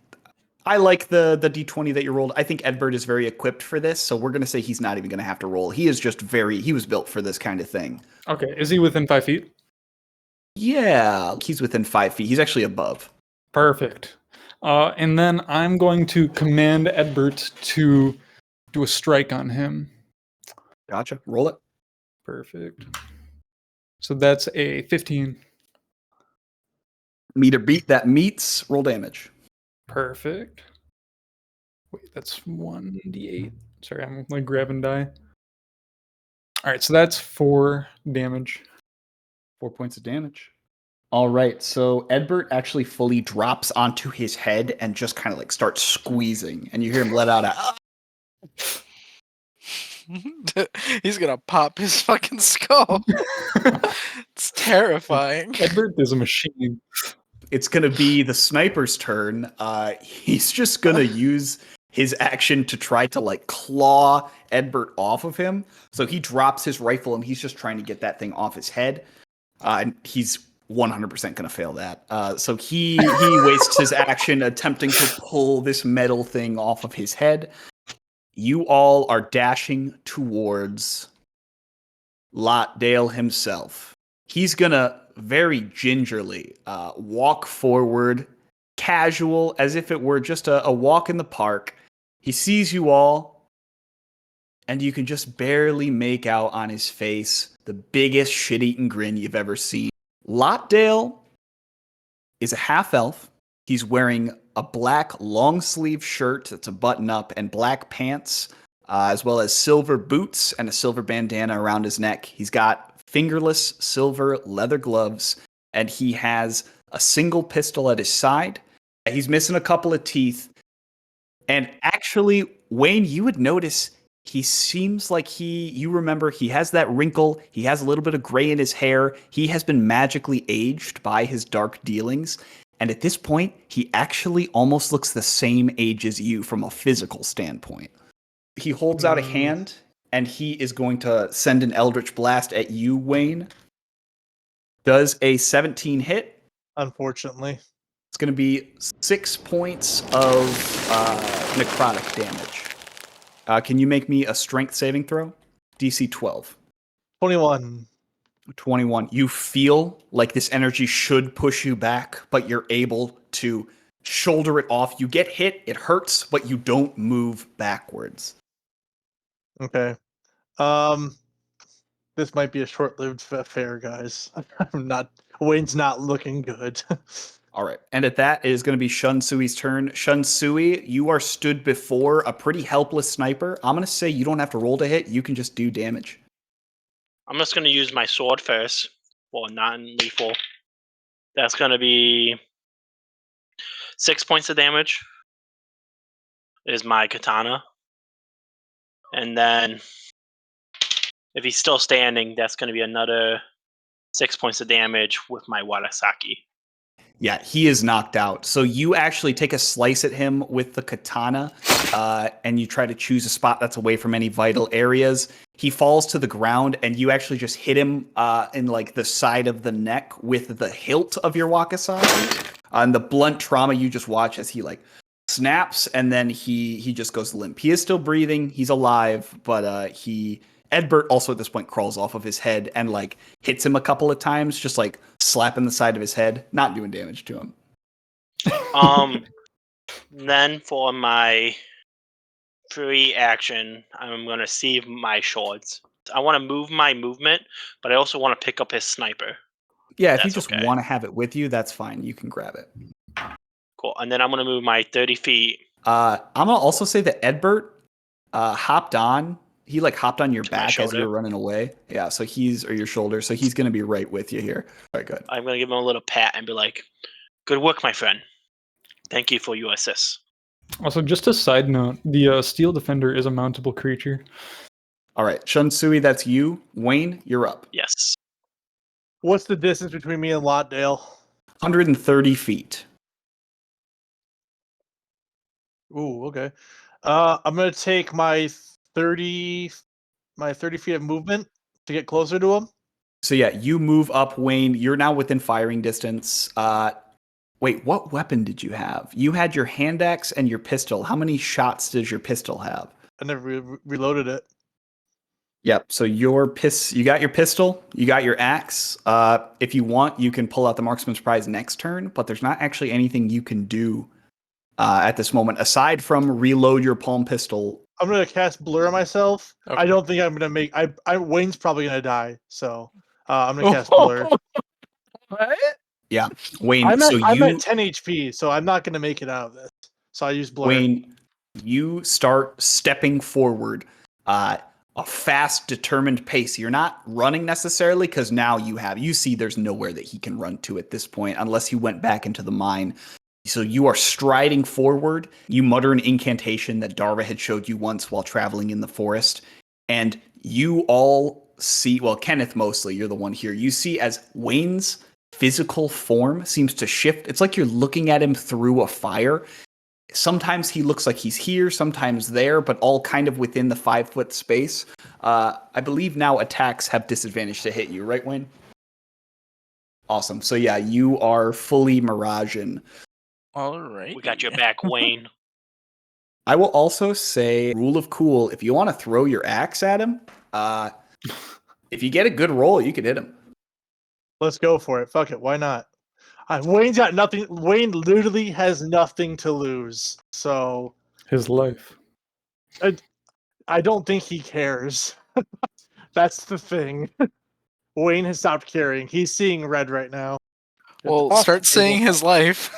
I like the d20 that you rolled. I think Edbert is very equipped for this, so we're gonna say he's not even gonna have to roll. He is just he was built for this kind of thing. Okay, is he within 5 feet? Yeah, he's within 5 feet. He's actually above. Perfect. And then I'm going to command Edbert to do a strike on him. Gotcha. Roll it. Perfect. So that's a 15. Meet or beat, that meets. Roll damage. Perfect. Wait, that's 1d8. Sorry, I'm like grabbing die. All right, so that's 4 damage. 4 points of damage. All right, so Edbert actually fully drops onto his head and just kind of like starts squeezing, and you hear him let out a... He's gonna pop his fucking skull. It's terrifying. Edbert is a machine. It's going to be the sniper's turn. He's just going to use his action to try to like claw Edbert off of him. So he drops his rifle and he's just trying to get that thing off his head. And he's 100% going to fail that. So he wastes his action attempting to pull this metal thing off of his head. You all are dashing towards Lotdale himself. He's going to very gingerly walk forward, casual, as if it were just a walk in the park. He sees you all, and you can just barely make out on his face the biggest shit-eating grin you've ever seen. Lotdale is a half-elf. He's wearing a black long-sleeve shirt that's a button-up and black pants, as well as silver boots and a silver bandana around his neck. He's got fingerless silver leather gloves, and he has a single pistol at his side. He's missing a couple of teeth. And actually, Wayne, you would notice he seems like you remember, he has that wrinkle. He has a little bit of gray in his hair. He has been magically aged by his dark dealings. And at this point, he actually almost looks the same age as you from a physical standpoint. He holds out a hand, and he is going to send an Eldritch Blast at you, Wayne. Does a 17 hit? Unfortunately. It's going to be 6 points of necrotic damage. Can you make me a strength saving throw? DC 12. 21. 21. You feel like this energy should push you back, but you're able to shoulder it off. You get hit, it hurts, but you don't move backwards. Okay. This might be a short-lived affair, guys. Wayne's not looking good. All right. And at that, it is going to be Shunsui's turn. Shunsui, you are stood before a pretty helpless sniper. I'm going to say you don't have to roll to hit. You can just do damage. I'm just going to use my sword first. Well, non-lethal. That's going to be 6 points of damage. Is my katana. And then if he's still standing, that's going to be another 6 points of damage with my Warasaki. Yeah, he is knocked out. So you actually take a slice at him with the katana, and you try to choose a spot that's away from any vital areas. He falls to the ground, and you actually just hit him in like the side of the neck with the hilt of your wakizashi. And the blunt trauma you just watch as he like snaps, and then he just goes limp. He is still breathing. He's alive, but Edbert also at this point crawls off of his head and like hits him a couple of times, just like slapping the side of his head, not doing damage to him. Then for my free action, I'm gonna save my swords. I want to move my movement, but I also want to pick up his sniper. Yeah, if you That's just okay. want to have it with you, that's fine. You can grab it. Cool. And then I'm gonna move my 30 feet. I'm gonna also say that Edbert hopped on. He like hopped on your To my back as you shoulder. were running away. Yeah, so or your shoulder. So he's gonna be right with you here. All right, good. I'm gonna give him a little pat and be like, "Good work, my friend. Thank you for your assist." Also, just a side note, the Steel Defender is a mountable creature. All right, Shunsui, that's you. Wayne, you're up. Yes. What's the distance between me and Lotdale? 130 feet. Ooh, okay. I'm gonna take my 30 feet of movement to get closer to him. So yeah, you move up, Wayne. You're now within firing distance. Wait, what weapon did you have? You had your hand axe and your pistol. How many shots does your pistol have? I never reloaded it. Yep. So you got your pistol, you got your axe. If you want, you can pull out the marksman's prize next turn, but there's not actually anything you can do at this moment aside from reload your palm pistol. I'm gonna cast Blur on myself. Okay. I don't think I'm gonna make. Wayne's probably gonna die, so I'm gonna cast Blur. What? Yeah, Wayne. I'm so at you 10 HP, so I'm not gonna make it out of this. So I use Blur. Wayne, you start stepping forward. A fast, determined pace. You're not running necessarily because now you see there's nowhere that he can run to at this point unless he went back into the mine. So you are striding forward. You mutter an incantation that Darva had showed you once while traveling in the forest. And you all see, well, Kenneth mostly, you're the one here. You see as Wayne's physical form seems to shift. It's like you're looking at him through a fire. Sometimes he looks like he's here, sometimes there, but all kind of within the 5-foot space. I believe now attacks have disadvantage to hit you, right, Wayne? Awesome. So yeah, you are fully Miraging. All right. We got your back, Wayne. I will also say, rule of cool, if you want to throw your axe at him, if you get a good roll, you could hit him. Let's go for it. Fuck it. Why not? Wayne's got nothing. Wayne literally has nothing to lose. So His life. I don't think he cares. That's the thing. Wayne has stopped caring. He's seeing red right now. Well, start seeing his life.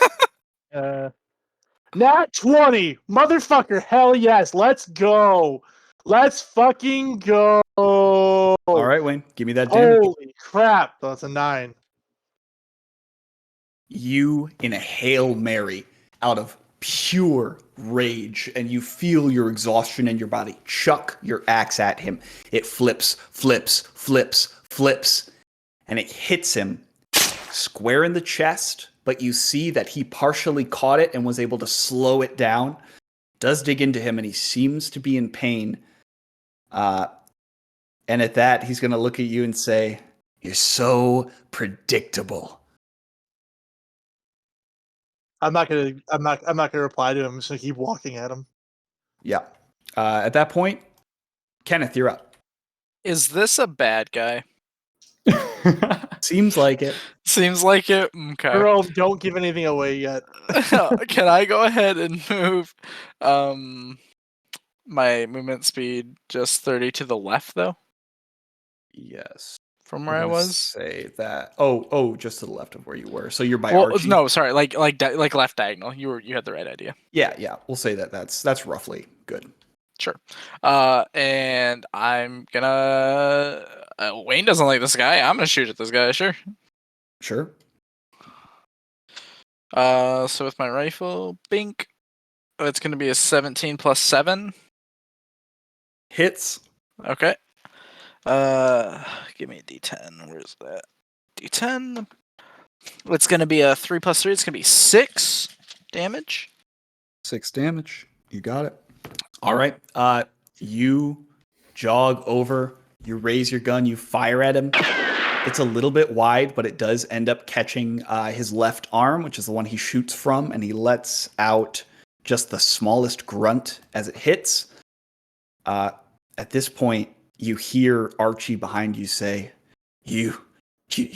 Nat 20! Motherfucker, hell yes. Let's go. Let's fucking go. All right, Wayne, give me that damage. Holy crap. That's a 9. You, in a Hail Mary, out of pure rage, and you feel your exhaustion in your body, chuck your axe at him. It flips, flips, flips, flips, and it hits him square in the chest, but you see that he partially caught it and was able to slow it down. Does dig into him, and he seems to be in pain. And at that, he's going to look at you and say, "You're so predictable." I'm not gonna reply to him. I'm just gonna keep walking at him. Yeah. At that point, Kenneth, you're up. Is this a bad guy? Seems like it. Seems like it. Okay. Jerome, don't give anything away yet. Can I go ahead and move my movement speed just 30 to the left though? Yes. From where I was? Say that. Oh, just to the left of where you were. So you're by Well, Archie. no, sorry, like left diagonal. You had the right idea. Yeah. We'll say that. That's roughly good. Sure. And I'm gonna. Wayne doesn't like this guy. I'm gonna shoot at this guy. Sure. Sure. So with my rifle, bink. It's gonna be a 17 plus 7. Hits. Okay. Give me a D10. Where's that? D10 It's going to be a 3 + 3. It's going to be 6 damage. 6 damage. You got it. All right. You jog over. You raise your gun. You fire at him. It's a little bit wide, but it does end up catching his left arm, which is the one he shoots from, and he lets out just the smallest grunt as it hits. At this point, you hear Archie behind you say, You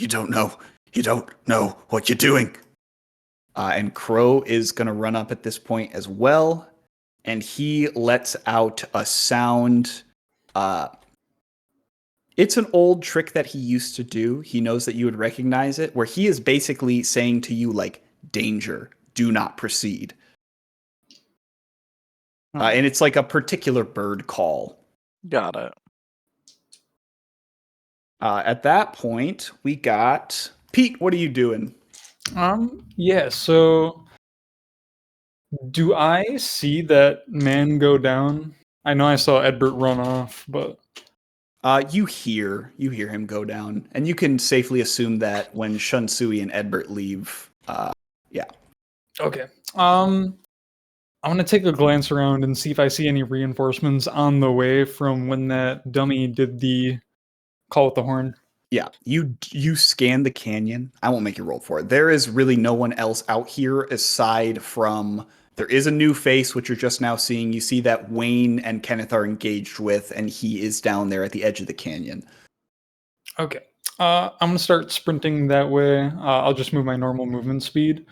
don't know. You don't know what you're doing. And Crow is going to run up at this point as well. And he lets out a sound. It's an old trick that he used to do. He knows that you would recognize it, where he is basically saying to you, like, danger, do not proceed. And it's like a particular bird call. Got it. At that point, we got Pete. What are you doing? Yeah, so do I see that man go down? I know I saw Edbert run off, but You hear him go down, and you can safely assume that when Shunsui and Edbert leave, yeah. okay. I'm gonna take a glance around and see if I see any reinforcements on the way from when that dummy did the call with the horn. Yeah, you scan the canyon. I won't make you roll for it. There is really no one else out here aside from there is a new face, which you're just now seeing. You see that Wayne and Kenneth are engaged with, and he is down there at the edge of the canyon. Okay. I'm gonna start sprinting that way. I'll just move my normal movement speed.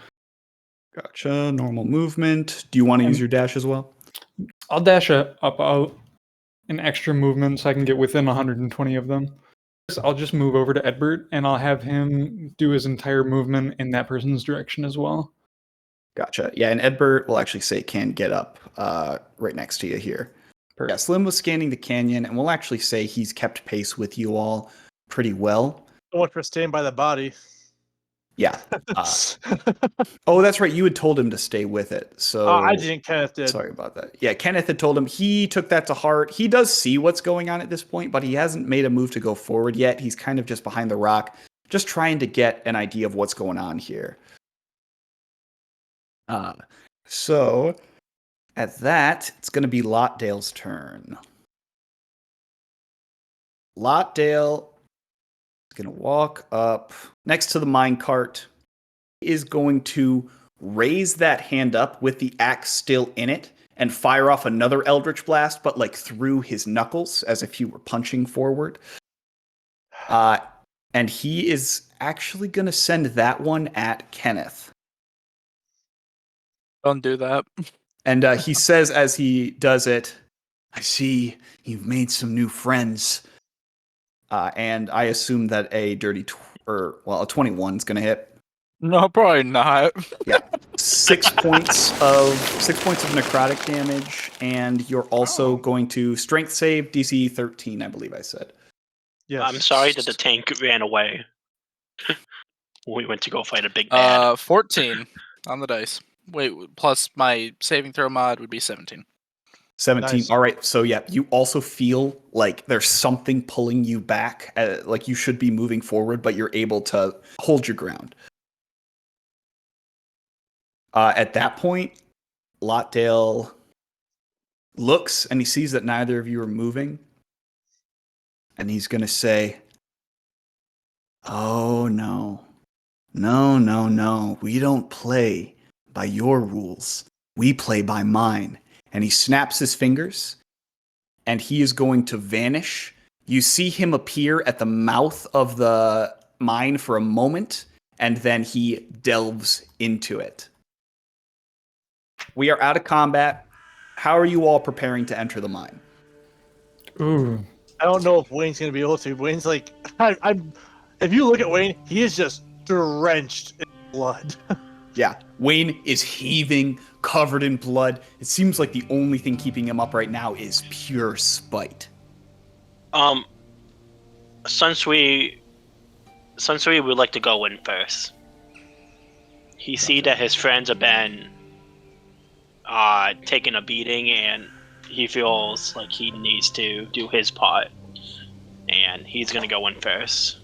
Gotcha. Normal movement. Do you want to use your dash as well? I'll dash up an extra movement so I can get within 120 of them. I'll just move over to Edbert and I'll have him do his entire movement in that person's direction as well. Gotcha. Yeah, and Edbert will actually say can get up right next to you here. Perfect. Yeah, Slim was scanning the canyon, and we'll actually say he's kept pace with you all pretty well. So much for staying by the body. Yeah. Oh, that's right. You had told him to stay with it. So I didn't. Kenneth did. Sorry about that. Yeah, Kenneth had told him. He took that to heart. He does see what's going on at this point, but he hasn't made a move to go forward yet. He's kind of just behind the rock, just trying to get an idea of what's going on here. So at that, it's going to be Lotdale's turn. Lotdale is going to walk up next to the minecart. Is going to raise that hand up with the axe still in it and fire off another Eldritch Blast, but like through his knuckles as if he were punching forward. And he is actually going to send that one at Kenneth. Don't do that. And he says as he does it, I see you've made some new friends. And I assume that a 21 is going to hit. No, probably not. Yeah, 6 points of necrotic damage, and you're also going to strength save DC 13, I believe I said. Yes. I'm sorry that the tank ran away. We went to go fight a big bad. 14 on the dice. Wait, plus my saving throw mod would be 17. 17. Nice. All right. So yeah, you also feel like there's something pulling you back, like you should be moving forward, but you're able to hold your ground. At that point, Lotdale looks and he sees that neither of you are moving. And he's going to say, oh, no. No. We don't play by your rules. We play by mine. And he snaps his fingers and he is going to vanish. You see him appear at the mouth of the mine for a moment, and then he delves into it. We are out of combat. How are you all preparing to enter the mine? Ooh. I don't know if Wayne's gonna be able to. Wayne's like, I'm. If you look at Wayne, he is just drenched in blood. Yeah, Wayne is heaving, covered in blood. It seems like the only thing keeping him up right now is pure spite. Shunsui would like to go in first. He see that his friends have been taking a beating, and he feels like he needs to do his part, and he's gonna go in first.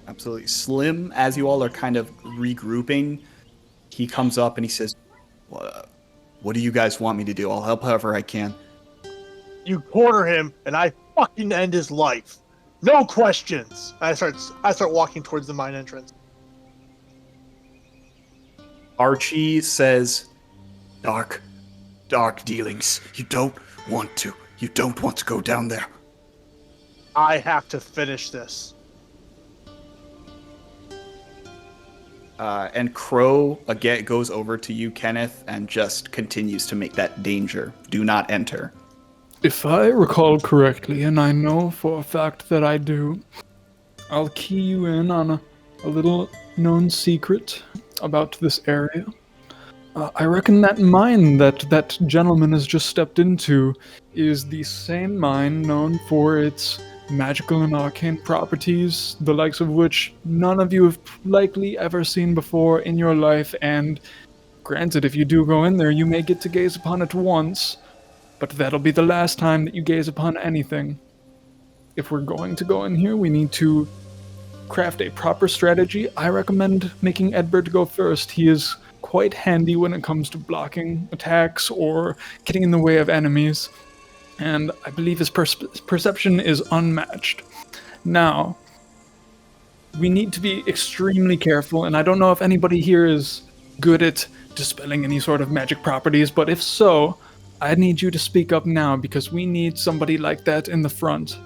Absolutely. Slim, as you all are kind of regrouping, he comes up and he says, what do you guys want me to do? I'll help however I can. You corner him, and I fucking end his life. No questions. I start walking towards the mine entrance. Archie says, dark dealings. You don't want to go down there. I have to finish this. And Crow again goes over to you, Kenneth, and just continues to make that danger. Do not enter. If I recall correctly, and I know for a fact that I do, I'll key you in on a little known secret about this area. I reckon that mine that gentleman has just stepped into is the same mine known for its magical and arcane properties, the likes of which none of you have likely ever seen before in your life, and granted, if you do go in there, you may get to gaze upon it once, but that'll be the last time that you gaze upon anything. If we're going to go in here, we need to craft a proper strategy. I recommend making Edbert go first. He is quite handy when it comes to blocking attacks or getting in the way of enemies, and I believe his perception is unmatched. Now, we need to be extremely careful, and I don't know if anybody here is good at dispelling any sort of magic properties, but if so, I need you to speak up now, because we need somebody like that in the front.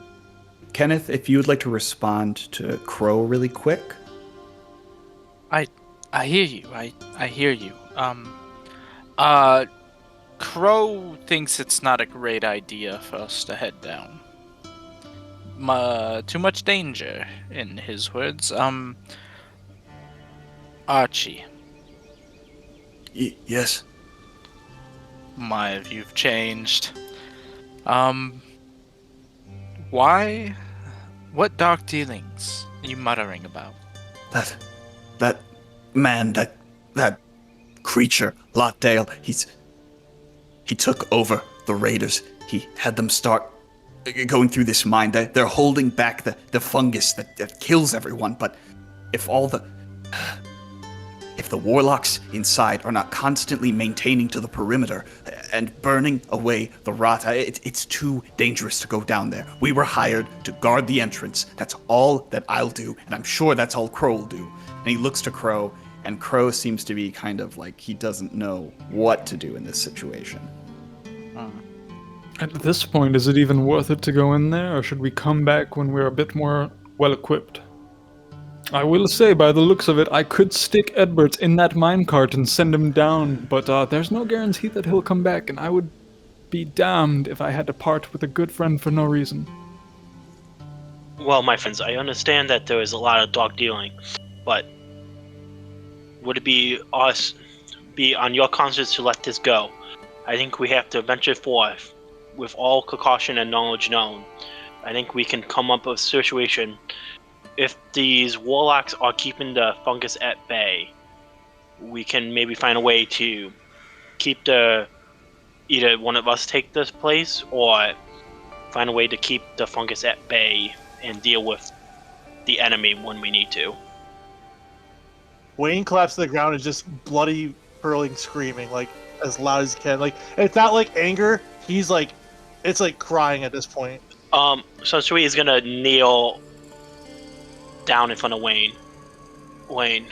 Kenneth, if you would like to respond to Crow really quick. I hear you. I hear you. Crow thinks it's not a great idea for us to head down. Too much danger, in his words. Archie. Yes. My view've changed. Why? What dark dealings are you muttering about? That man, that creature, Lotdale, he took over the raiders. He had them start going through this mine. They're holding back the fungus that kills everyone, but if the warlocks inside are not constantly maintaining to the perimeter and burning away the rot, it's too dangerous to go down there. We were hired to guard the entrance. That's all that I'll do, and I'm sure that's all Crow will do. And he looks to Crow, and Crow seems to be kind of like he doesn't know what to do in this situation. At this point, is it even worth it to go in there, or should we come back when we're a bit more well-equipped? I will say, by the looks of it, I could stick Edbert in that minecart and send him down, but there's no guarantee that he'll come back, and I would be damned if I had to part with a good friend for no reason. Well, my friends, I understand that there is a lot of dog dealing, but would it be on your conscience to let this go? I think we have to venture forth with all precaution and knowledge known. I think we can come up with a situation. If these warlocks are keeping the fungus at bay, we can maybe find a way to keep either one of us take this place, or find a way to keep the fungus at bay and deal with the enemy when we need to. Wayne collapsed to the ground and just bloody, hurling, screaming, like, as loud as he can. Like, it's not like anger, he's like, it's like crying at this point. Shunsui is gonna kneel down in front of Wayne. Wayne,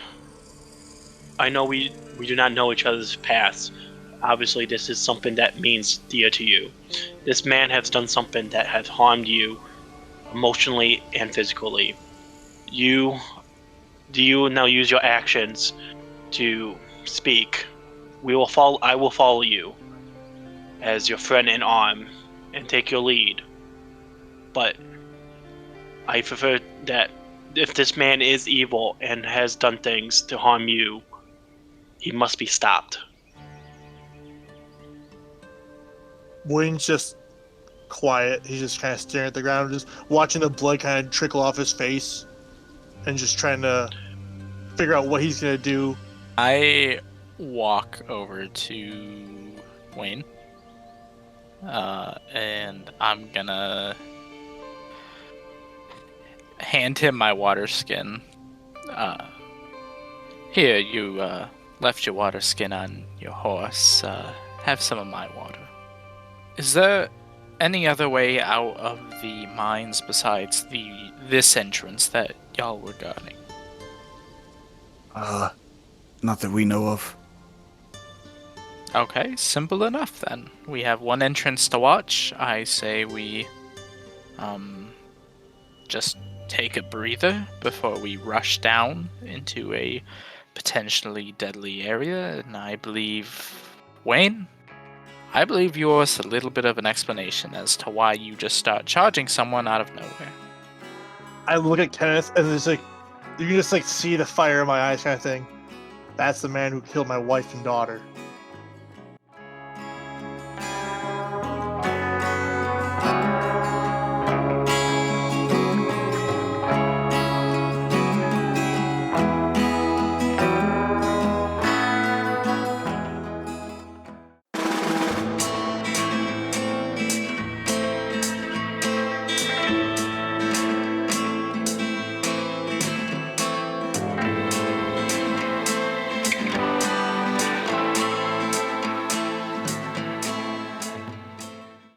I know we do not know each other's past. Obviously, this is something that means dear to you. This man has done something that has harmed you emotionally and physically. Do you now use your actions to speak? I will follow you as your friend in arm and take your lead. But I prefer that if this man is evil and has done things to harm you, he must be stopped. Wayne's just quiet. He's just kind of staring at the ground, just watching the blood kind of trickle off his face, and just trying to figure out what he's gonna do. I walk over to Wayne, and I'm gonna hand him my water skin. Here, you left your water skin on your horse. Have some of my water. Is there any other way out of the mines besides this entrance that y'all were guarding? Not that we know of. Okay, simple enough then. We have one entrance to watch. I say we just take a breather before we rush down into a potentially deadly area, and I believe, Wayne, I believe you owe us a little bit of an explanation as to why you just start charging someone out of nowhere. I look at Kenneth, and there's like, you can just like see the fire in my eyes, kind of thing. That's the man who killed my wife and daughter.